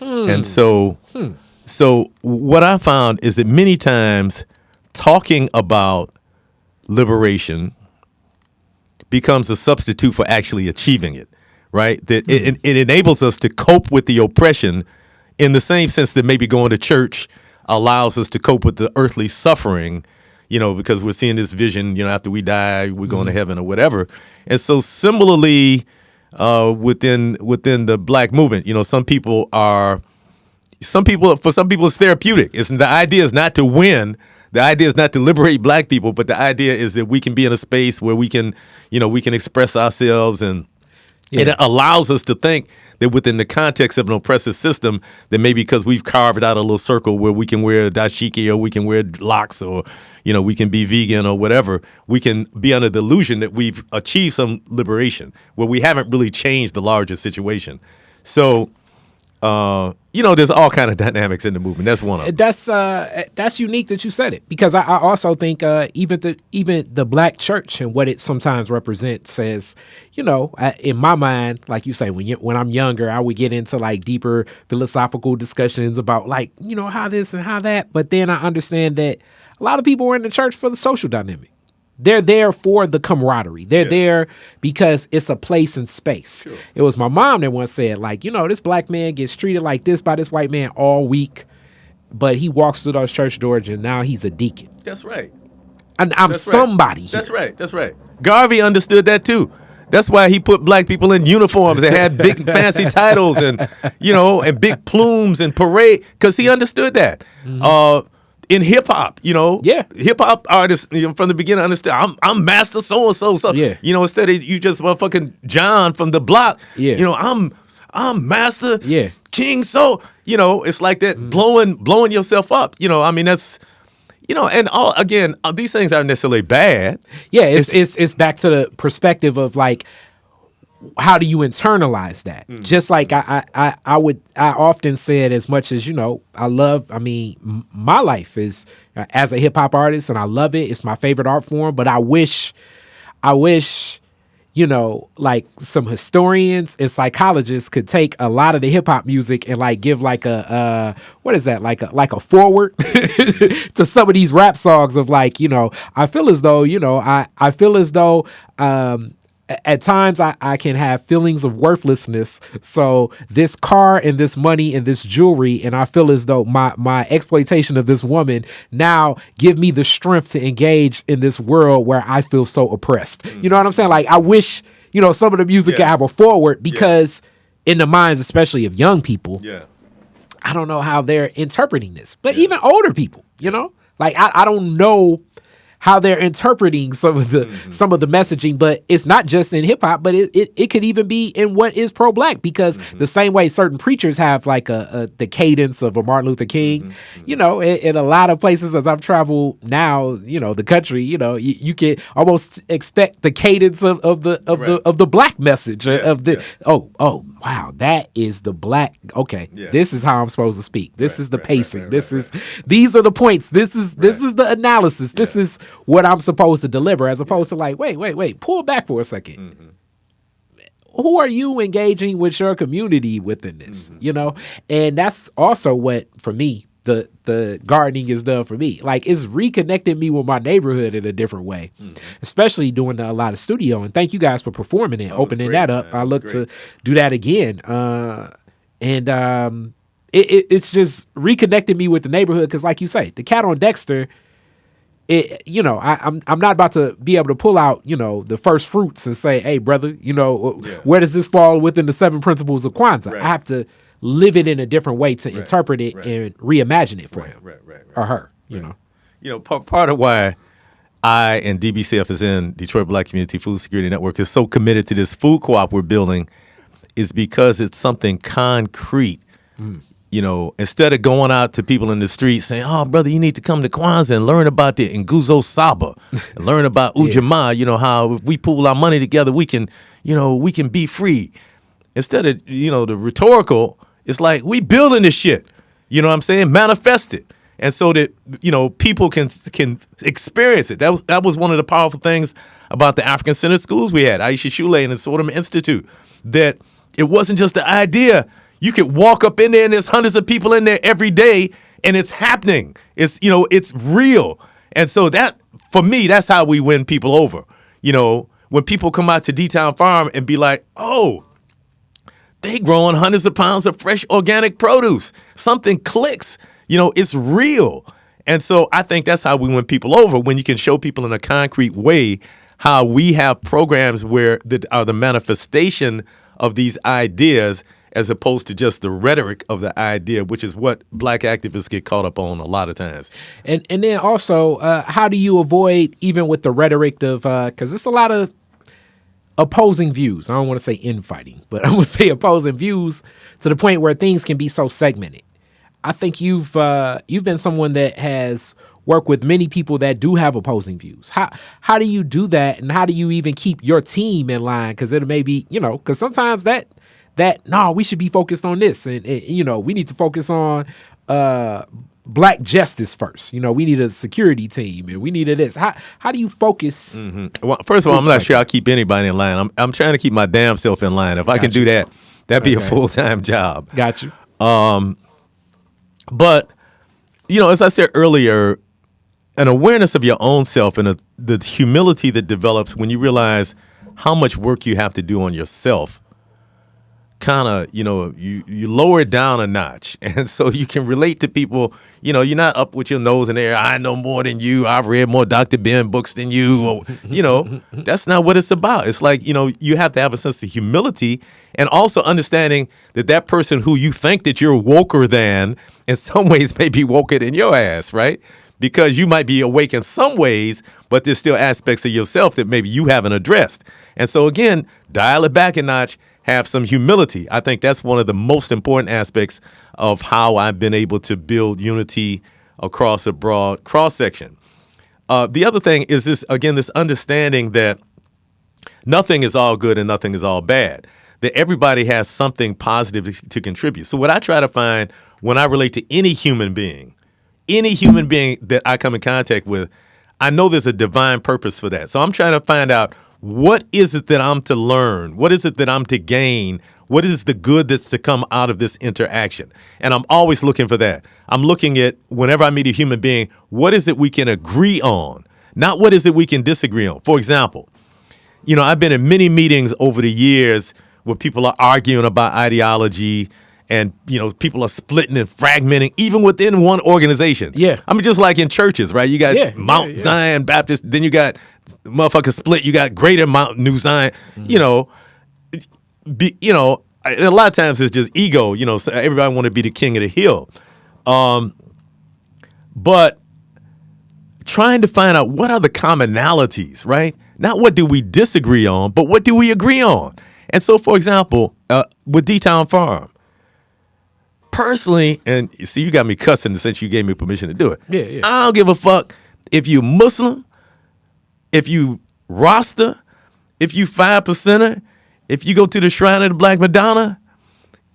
And so what I found is that many times talking about liberation becomes a substitute for actually achieving it. Right? That it enables us to cope with the oppression in the same sense that maybe going to church allows us to cope with the earthly suffering, because we're seeing this vision, after we die, we're going to heaven or whatever. And so similarly, within the black movement, for some people it's therapeutic. The idea is not to win. The idea is not to liberate black people, but the idea is that we can be in a space where we can express ourselves, and it allows us to think that within the context of an oppressive system, that maybe because we've carved out a little circle where we can wear dashiki, or we can wear locks, or, we can be vegan or whatever, we can be under the illusion that we've achieved some liberation where we haven't really changed the larger situation. So, there's all kind of dynamics in the movement. That's one of them. That's unique that you said it, because I also think even the black church and what it sometimes represents says, in my mind, like you say, when I'm younger, I would get into like deeper philosophical discussions about like, how this and how that. But then I understand that a lot of people are in the church for the social dynamic. They're there for the camaraderie. They're there because it's a place and space. Sure. It was my mom that once said, like, this black man gets treated like this by this white man all week, but he walks through those church doors and now he's a deacon. That's right. And I'm somebody here. That's right. Garvey understood that too. That's why he put black people in uniforms and had big fancy titles and, and big plumes and parade, because he understood that. In hip hop, hip hop artists from the beginning understood. I'm Master so and so. Instead of you just motherfucking John from the block. I'm Master King. So it's like that blowing yourself up. That's and all again. These things aren't necessarily bad. Yeah, it's back to the perspective of like, how do you internalize that? Just like I often said, as much as my life is as a hip hop artist, and I love it. It's my favorite art form. But I wish, like some historians and psychologists could take a lot of the hip hop music and like give like a what is that, like a forward to some of these rap songs of like, I feel as though I feel as though at times I can have feelings of worthlessness. So this car and this money and this jewelry, and I feel as though my exploitation of this woman now give me the strength to engage in this world where I feel so oppressed. You know what I'm saying? Like, I wish, some of the music could have a forward, because in the minds, especially of young people, I don't know how they're interpreting this, but even older people, like, I don't know how they're interpreting some of the messaging. But it's not just in hip hop, but it could even be in what is pro-black, because the same way certain preachers have like the cadence of a Martin Luther King, you know, in a lot of places as I've traveled now, you know, the country, you know, you can almost expect the cadence of the black message oh wow, that is the black. Okay, this is how I'm supposed to speak. This is the pacing. These are the points. This is the analysis. This is what I'm supposed to deliver, as opposed to like, wait, pull back for a second. Who are you engaging with your community within this? You know, and that's also what, for me, the gardening has done for me. Like, it's reconnected me with my neighborhood in a different way, especially doing a lot of studio. And thank you guys for performing and opening that up. I look to do that again. It's just reconnected me with the neighborhood, because, like you say, the cat on Dexter. You know, I'm not about to be able to pull out, you know, the first fruits and say, hey, brother, you know, where does this fall within the 7 principles of Kwanzaa? I have to live it in a different way to interpret it and reimagine it for him or her, you know. You know, part of why I and DBCFSN, Detroit Black Community Food Security Network, is so committed to this food co-op we're building is because it's something concrete. You know, instead of going out to people in the street saying, oh, brother, you need to come to Kwanzaa and learn about the Nguzo Saba and learn about Ujamaa, you know, how if we pool our money together, we can, you know, we can be free. Instead of, you know, the rhetorical, it's like, we building this shit, you know what I'm saying? Manifest it. And so that, you know, people can experience it. That was one of the powerful things about the African Center schools we had, Aisha Shule and the Sodom Institute, that it wasn't just the idea. You could walk up in there and there's hundreds of people in there every day and it's happening. It's, you know, it's real. And so that, for me, that's how we win people over. You know, when people come out to D-Town Farm and be like, oh, they growing hundreds of pounds of fresh organic produce. Something clicks. You know, it's real. And so I think that's how we win people over, when you can show people in a concrete way how we have programs where that are the manifestation of these ideas, as opposed to just the rhetoric of the idea, which is what black activists get caught up on a lot of times. And then also, how do you avoid, even with the rhetoric of, because it's a lot of opposing views. I don't want to say infighting, but I would say opposing views to the point where things can be so segmented. I think you've been someone that has worked with many people that do have opposing views. How do you do that, and how do you even keep your team in line? Because it may be, you know, because sometimes that no, we should be focused on this, and you know, we need to focus on black justice first. You know, we need a security team, and we need this. How do you focus? Well, first of all, I'm not sure I'll keep anybody in line. I'm trying to keep my damn self in line. If I can do that, that'd be a full-time job. Got you. But you know, as I said earlier, an awareness of your own self and the humility that develops when you realize how much work you have to do on yourself. Kind of, you know, you lower it down a notch. And so you can relate to people. You know, you're not up with your nose in the air. I know more than you. I've read more Dr. Ben books than you. Or, you know, that's not what it's about. It's like, you know, you have to have a sense of humility, and also understanding that person who you think that you're woker than, in some ways may be woker than your ass, right? Because you might be awake in some ways, but there's still aspects of yourself that maybe you haven't addressed. And so again, dial it back a notch. Have some humility. I think that's one of the most important aspects of how I've been able to build unity across a broad cross-section. The other thing is this understanding that nothing is all good and nothing is all bad, that everybody has something positive to contribute. So what I try to find when I relate to any human being that I come in contact with, I know there's a divine purpose for that. So I'm trying to find out, what is it that I'm to learn? What is it that I'm to gain? What is the good that's to come out of this interaction? And I'm always looking for that. I'm looking at, whenever I meet a human being, what is it we can agree on? Not what is it we can disagree on. For example, you know, I've been in many meetings over the years where people are arguing about ideology, and, you know, people are splitting and fragmenting, even within one organization. Yeah. I mean, just like in churches, right? You got Mount Zion Baptist, then you got motherfuckers split. You got Greater Mount New Zion. You know, a lot of times it's just ego. You know, so everybody want to be the king of the hill. But trying to find out what are the commonalities, right? Not what do we disagree on, but what do we agree on? And so, for example, with D-Town Farm, personally, and you see, you got me cussing since you gave me permission to do it. Yeah. I don't give a fuck if you Muslim, if you Rasta, if you 5%er, if you go to the Shrine of the Black Madonna,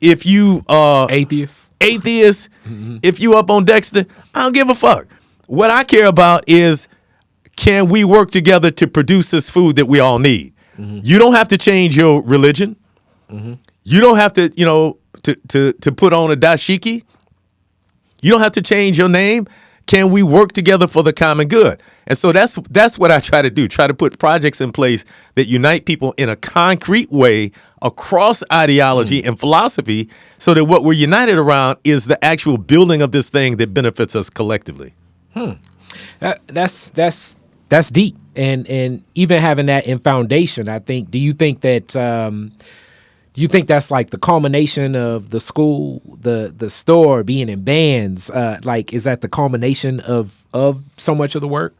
if you Atheist, if you up on Dexter, I don't give a fuck. What I care about is, can we work together to produce this food that we all need? You don't have to change your religion. You don't have to, to put on a dashiki. You don't have to change your name. Can we work together for the common good? And so that's what I try to do. Try to put projects in place that unite people in a concrete way across ideology and philosophy, so that what we're united around is the actual building of this thing that benefits us collectively. That's deep, and even having that in foundation, I think. Do you think that? Do you think that's like the culmination of the school, the store, being in bands? Is that the culmination of so much of the work?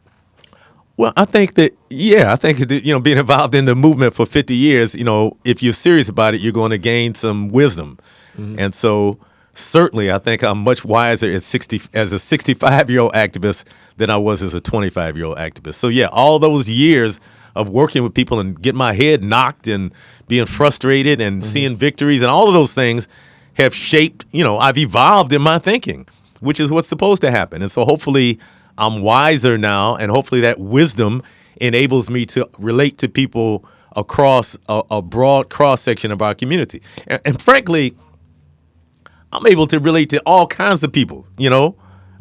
Well, I think that, being involved in the movement for 50 years, if you're serious about it, you're going to gain some wisdom. And so certainly I think I'm much wiser as a 65-year-old activist than I was as a 25-year-old activist. So yeah, all those years of working with people and getting my head knocked and being frustrated and seeing victories and all of those things have shaped, I've evolved in my thinking, which is what's supposed to happen. And so hopefully I'm wiser now, and hopefully that wisdom enables me to relate to people across a broad cross-section of our community. And frankly, I'm able to relate to all kinds of people,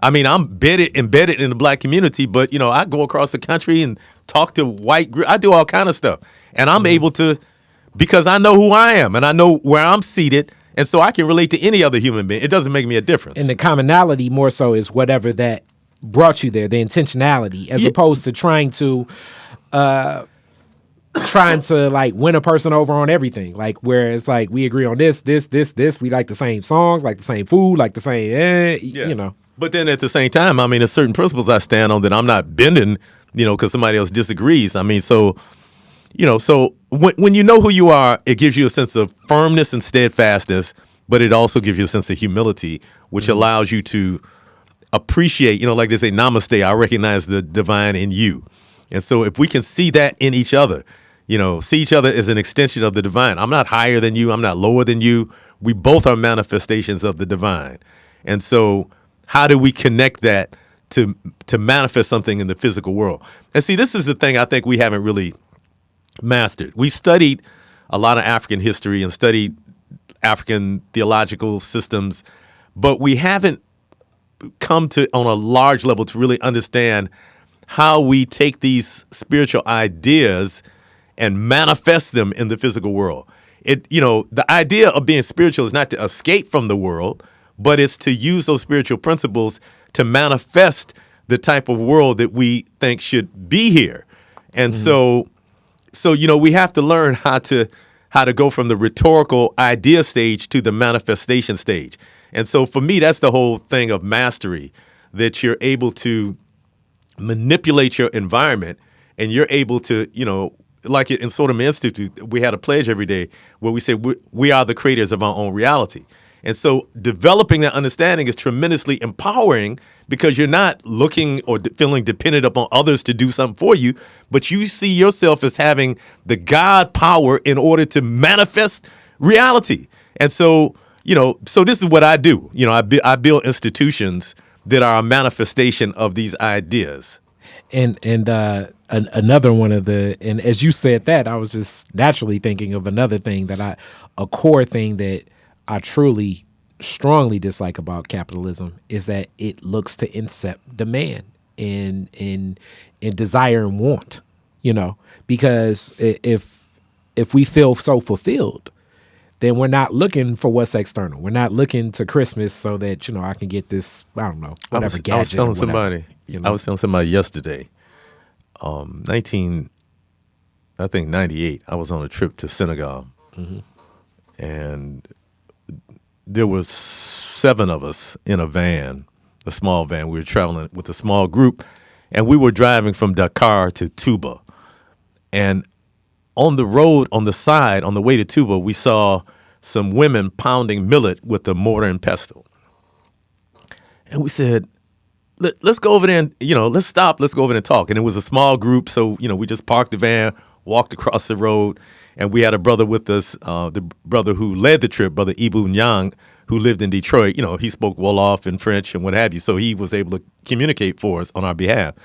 I mean, I'm embedded in the black community, but, I go across the country and talk to white groups. I do all kind of stuff. And I'm able to, because I know who I am and I know where I'm seated, and so I can relate to any other human being. It doesn't make me a difference. And the commonality more so is whatever that brought you there, the intentionality, as opposed to trying to like win a person over on everything. Like, where it's like, we agree on this. We like the same songs, like the same food, like the same, But then at the same time, I mean, there's certain principles I stand on that I'm not bending, because somebody else disagrees. I mean, so when you know who you are, it gives you a sense of firmness and steadfastness, but it also gives you a sense of humility, which allows you to appreciate, like they say, namaste, I recognize the divine in you. And so if we can see that in each other, see each other as an extension of the divine. I'm not higher than you. I'm not lower than you. We both are manifestations of the divine. And so how do we connect that to manifest something in the physical world? And see, this is the thing I think we haven't really mastered. We've studied a lot of African history and studied African theological systems, but we haven't come to, on a large level, to really understand how we take these spiritual ideas and manifest them in the physical world. The idea of being spiritual is not to escape from the world, but it's to use those spiritual principles to manifest the type of world that we think should be here. And so we have to learn how to go from the rhetorical idea stage to the manifestation stage. And so for me, that's the whole thing of mastery, that you're able to manipulate your environment, and you're able to, like in Sodom Institute, we had a pledge every day where we say we are the creators of our own reality. And so developing that understanding is tremendously empowering, because you're not looking or feeling dependent upon others to do something for you, but you see yourself as having the God power in order to manifest reality. And so, so this is what I do. I build institutions that are a manifestation of these ideas. And another one of and as you said that, I was just naturally thinking of another thing a core thing that I truly strongly dislike about capitalism is that it looks to incept demand and desire and want, because if we feel so fulfilled, then we're not looking for what's external. We're not looking to Christmas so that, I can get this, I don't know, whatever gadget. I was telling somebody yesterday, 98, I was on a trip to Senegal, and there was 7 of us in a van, a small van. We were traveling with a small group, and we were driving from Dakar to Tuba. And on the road, on the side, on the way to Tuba, we saw some women pounding millet with a mortar and pestle. And we said, let's go over there and, let's stop. Let's go over there and talk. And it was a small group. So, we just parked the van, walked across the road, and we had a brother with us, the brother who led the trip, Brother Ibu Nyang, who lived in Detroit. He spoke Wolof and French and what have you. So he was able to communicate for us on our behalf.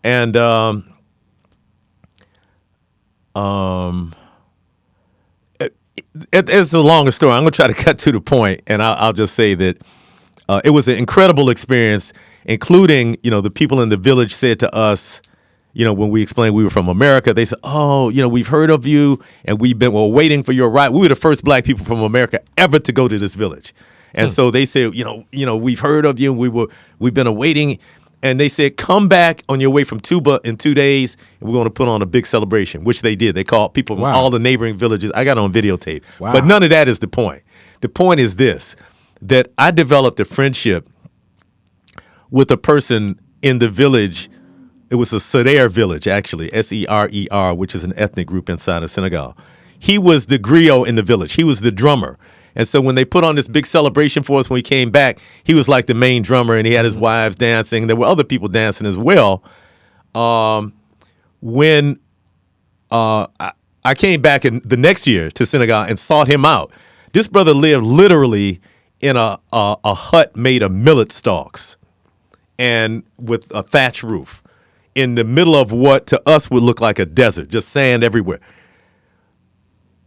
And it's a longer story. I'm going to try to cut to the point, and I'll just say that it was an incredible experience, including, the people in the village said to us, when we explained we were from America, they said, oh, we've heard of you, and we're waiting for your ride. We were the first black people from America ever to go to this village. And so they said, we've heard of you, and we've been awaiting. And they said, come back on your way from Tuba in 2 days, and we're going to put on a big celebration, which they did. They called people from all the neighboring villages. I got it on videotape. Wow. But none of that is the point. The point is this, that I developed a friendship with a person in the village. It was a Serer village, actually, Serer, which is an ethnic group inside of Senegal. He was the griot in the village. He was the drummer. And so when they put on this big celebration for us when we came back, he was like the main drummer, and he had his wives dancing. There were other people dancing as well. When I came back the next year to Senegal and sought him out, this brother lived literally in a hut made of millet stalks and with a thatch roof in the middle of what to us would look like a desert, just sand everywhere.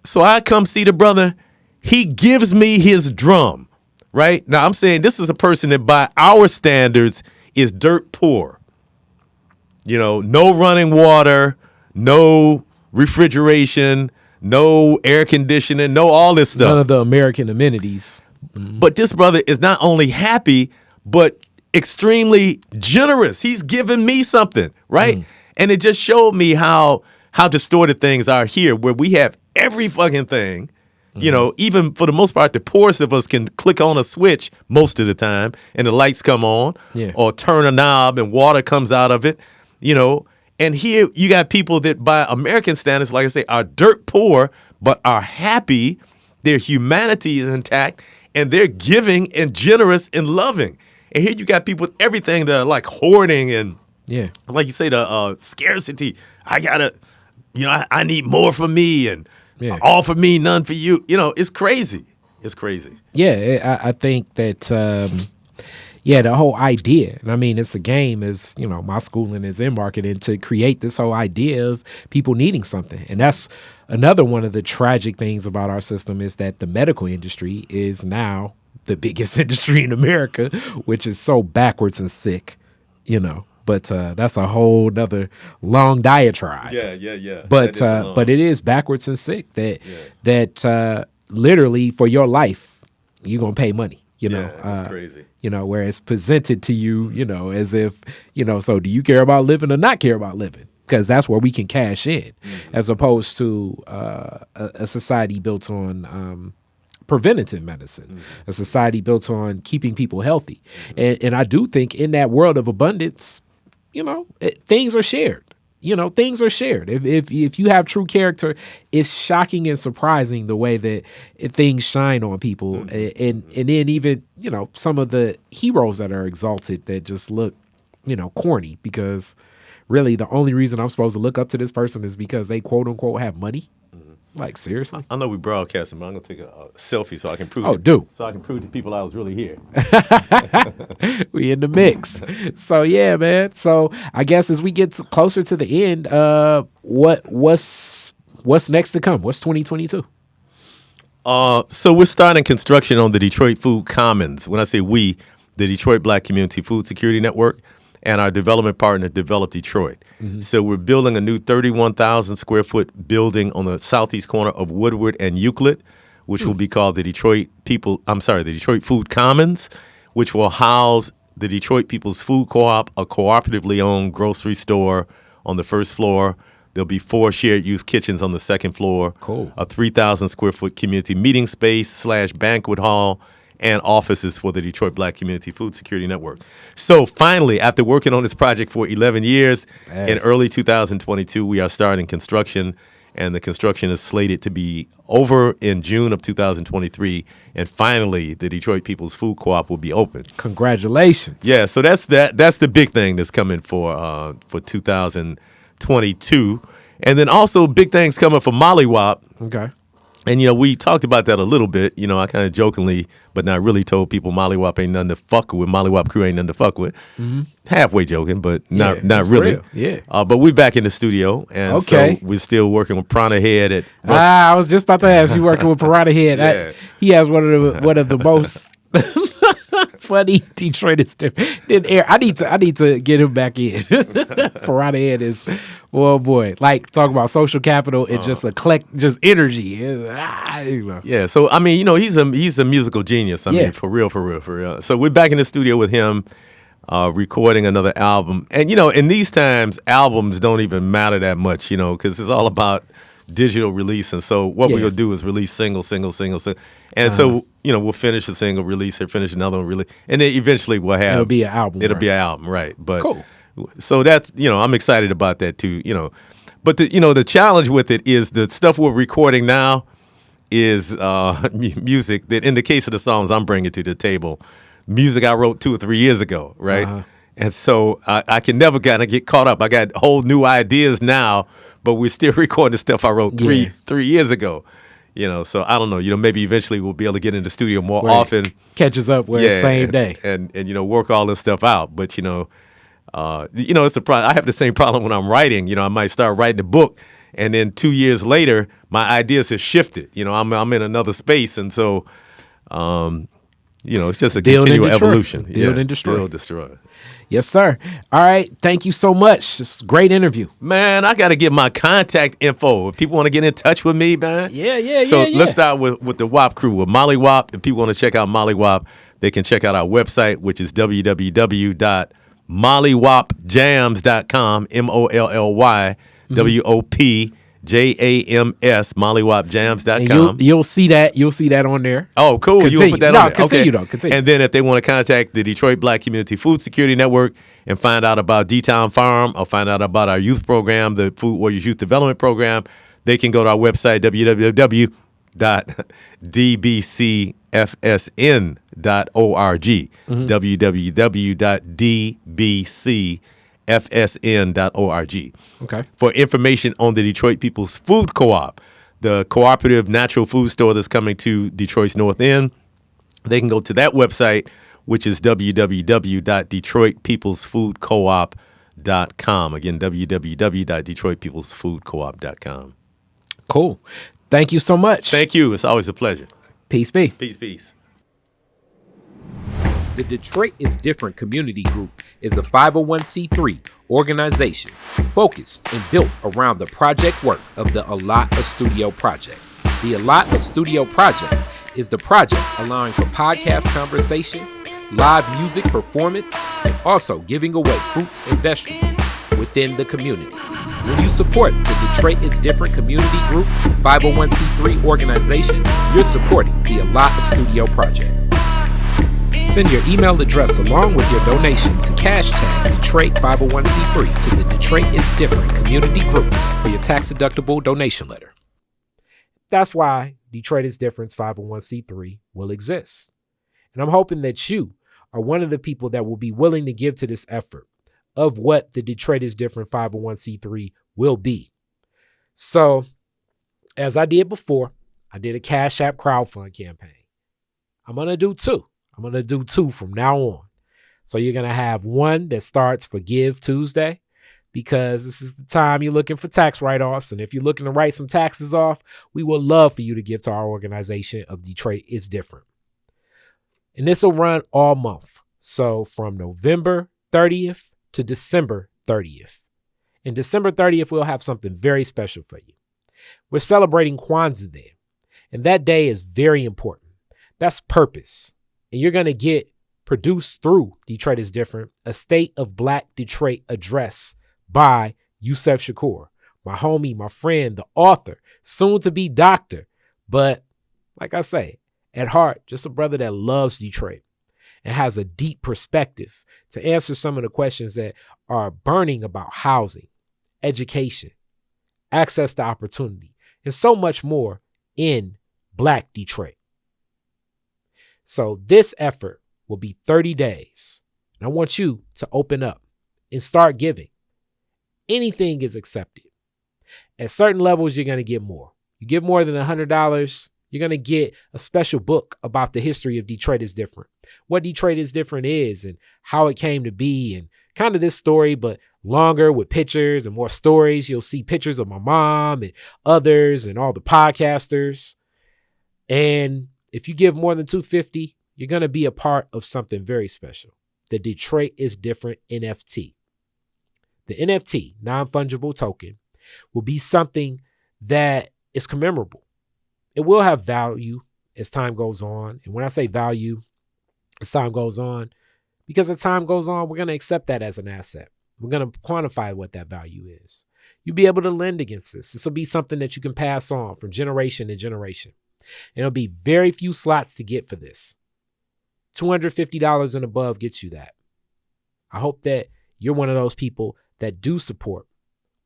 So I come see the brother. He gives me his drum, right? Now, I'm saying this is a person that by our standards is dirt poor. No running water, no refrigeration, no air conditioning, no all this stuff. None of the American amenities. Mm-hmm. But this brother is not only happy, but extremely generous. He's giving me something, right? Mm. And it just showed me how distorted things are here, where we have every fucking thing. Even for the most part, the poorest of us can click on a switch most of the time and the lights come on, or turn a knob and water comes out of it, And here you got people that by American standards, like I say, are dirt poor, but are happy. Their humanity is intact, and they're giving and generous and loving. And here you got people with everything that are like hoarding and, like you say, the scarcity. I gotta, I need more for me and all for me, none for you. It's crazy. It's crazy. Yeah, I think that, the whole idea, and I mean, it's a game, is, my schooling is in marketing to create this whole idea of people needing something. And that's another one of the tragic things about our system, is that the medical industry is now the biggest industry in America, which is so backwards and sick, But that's a whole nother long diatribe. Yeah. But it is backwards and sick that literally for your life you're gonna pay money. That's crazy. Where it's presented to you, as if So do you care about living or not care about living? Because that's where we can cash in, as opposed to a society built on preventative medicine, a society built on keeping people healthy, and I do think in that world of abundance, things are shared. Things are shared. If you have true character, it's shocking and surprising the way that things shine on people. And then even, some of the heroes that are exalted that just look, corny, because really the only reason I'm supposed to look up to this person is because they quote unquote have money. Like, seriously? I know we broadcasting, but I'm going to take a selfie so I can prove so I can prove to people I was really here. We in the mix. So, yeah, man. So, I guess as we get closer to the end, what's next to come? What's 2022? So, we're starting construction on the Detroit Food Commons. When I say we, the Detroit Black Community Food Security Network and our development partner, Develop Detroit. So we're building a new 31,000 square foot building on the southeast corner of Woodward and Euclid, which will be called the Detroit Food Commons, which will house the Detroit People's Food Co-op, a cooperatively owned grocery store on the first floor. There'll be 4 shared use kitchens on the second floor. Cool. A 3,000 square foot community meeting space / banquet hall, and offices for the Detroit Black Community Food Security Network. So finally, after working on this project for 11 years, in early 2022, we are starting construction, and the construction is slated to be over in June of 2023. And finally, the Detroit People's Food Co-op will be open. Congratulations. Yeah, so that's the big thing that's coming for 2022. And then also big things coming for Mollywop. Okay. And, we talked about that a little bit. I kind of jokingly, but not really told people Mollywop ain't nothing to fuck with. Mollywop crew ain't nothing to fuck with. Mm-hmm. Halfway joking, but not really. Real. Yeah. But we're back in the studio, and so we're still working with Prana Head at I was just about to ask you working with Piranha Head. Yeah. He has one of the most funny Detroiters. I need to get him back in. Piranha Head is, oh boy, like talk about social capital and just just energy. Yeah, so I mean, he's a musical genius. I mean, for real. So we're back in the studio with him, recording another album. And in these times, albums don't even matter that much, because it's all about digital release. And so what we're gonna do is release single. And so we'll finish the single, release it, finish another one, release, and then eventually we'll have it'll be an album. Be an album, right? But cool. So that's I'm excited about that too. But the challenge with it is the stuff we're recording now is music that, in the case of the songs I'm bringing to the table, music I wrote 2 or 3 years ago, right? Uh-huh. And so I can never kind of get caught up. I got whole new ideas now, but we're still recording the stuff I wrote three years ago. So I don't know. Maybe eventually we'll be able to get in the studio more often. Catches up with the same day. And work all this stuff out. But it's a problem. I have the same problem when I'm writing. I might start writing a book, and then 2 years later, my ideas have shifted. I'm in another space, and so it's just a continual evolution. Build and destroy. Build, destroy. Yes, sir. All right. Thank you so much. It's a great interview. Man, I got to get my contact info. If people want to get in touch with me, man. So let's start with the WAP crew, with Mollywop. If people want to check out Mollywop, they can check out our website, which is www.mollywopjams.com, MOLLYWOPJAMS, mollywopjams.com. You'll see that on there. Oh, cool. You'll put that on there. Continue. And then if they want to contact the Detroit Black Community Food Security Network and find out about D-Town Farm or find out about our youth program, the Food Warriors Youth Development Program, they can go to our website, www.dbcfsn.org, www.dbcfsn.org. Okay. For information on the Detroit People's Food Co-op, the cooperative natural food store that's coming to Detroit's North End, they can go to that website, which is www.detroitpeoplesfoodcoop.com. Again, www.detroitpeoplesfoodcoop.com. Cool. Thank you so much. Thank you. It's always a pleasure. Peace be. Peace. The Detroit is Different Community Group is a 501c3 organization focused and built around the project work of the A Lot of Studio Project. The A Lot of Studio Project is the project allowing for podcast conversation, live music performance, and also giving away fruits and vegetables within the community. When you support the Detroit is Different Community Group 501c3 organization, you're supporting the A Lot of Studio Project. Send your email address along with your donation to # Detroit 501c3 to the Detroit is Different Community Group for your tax-deductible donation letter. That's why Detroit is Different's 501c3 will exist. And I'm hoping that you are one of the people that will be willing to give to this effort of what the Detroit is Different 501c3 will be. So, as I did before, I did a Cash App crowdfund campaign. I'm going to do two. I'm going to do two from now on. So you're going to have one that starts for Give Tuesday, because this is the time you're looking for tax write-offs. And if you're looking to write some taxes off, we would love for you to give to our organization of Detroit is Different. And this will run all month. So from November 30th to December 30th. And December 30th, we'll have something very special for you. We're celebrating Kwanzaa there. And that day is very important. That's purpose. And you're going to get produced through Detroit is Different, a State of Black Detroit address by Yusef Shakur, my homie, my friend, the author, soon to be doctor. But like I say, At heart, just a brother that loves Detroit and has a deep perspective to answer some of the questions that are burning about housing, education, access to opportunity, and so much more in Black Detroit. So this effort will be 30 days. And I want you to open up and start giving. Anything is accepted. At certain levels, you're going to get more. You give more than $100, you're going to get a special book about the history of Detroit is Different. What Detroit is Different is and how it came to be, and kind of this story, but longer with pictures and more stories. You'll see pictures of my mom and others and all the podcasters. And if you give more than $250, you're going to be a part of something very special. The Detroit is Different NFT. The NFT, non-fungible token, will be something that is commemorable. It will have value as time goes on. And when I say value, as time goes on, because as time goes on, we're going to accept that as an asset. We're going to quantify what that value is. You'll be able to lend against this. This will be something that you can pass on from generation to generation. And there'll be very few slots to get for this. $250 and above gets you that. I hope that you're one of those people that do support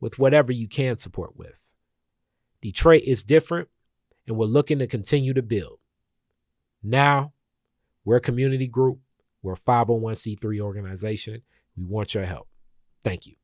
with whatever you can support with. Detroit is different, and we're looking to continue to build. Now, we're a community group. We're a 501c3 organization. We want your help. Thank you.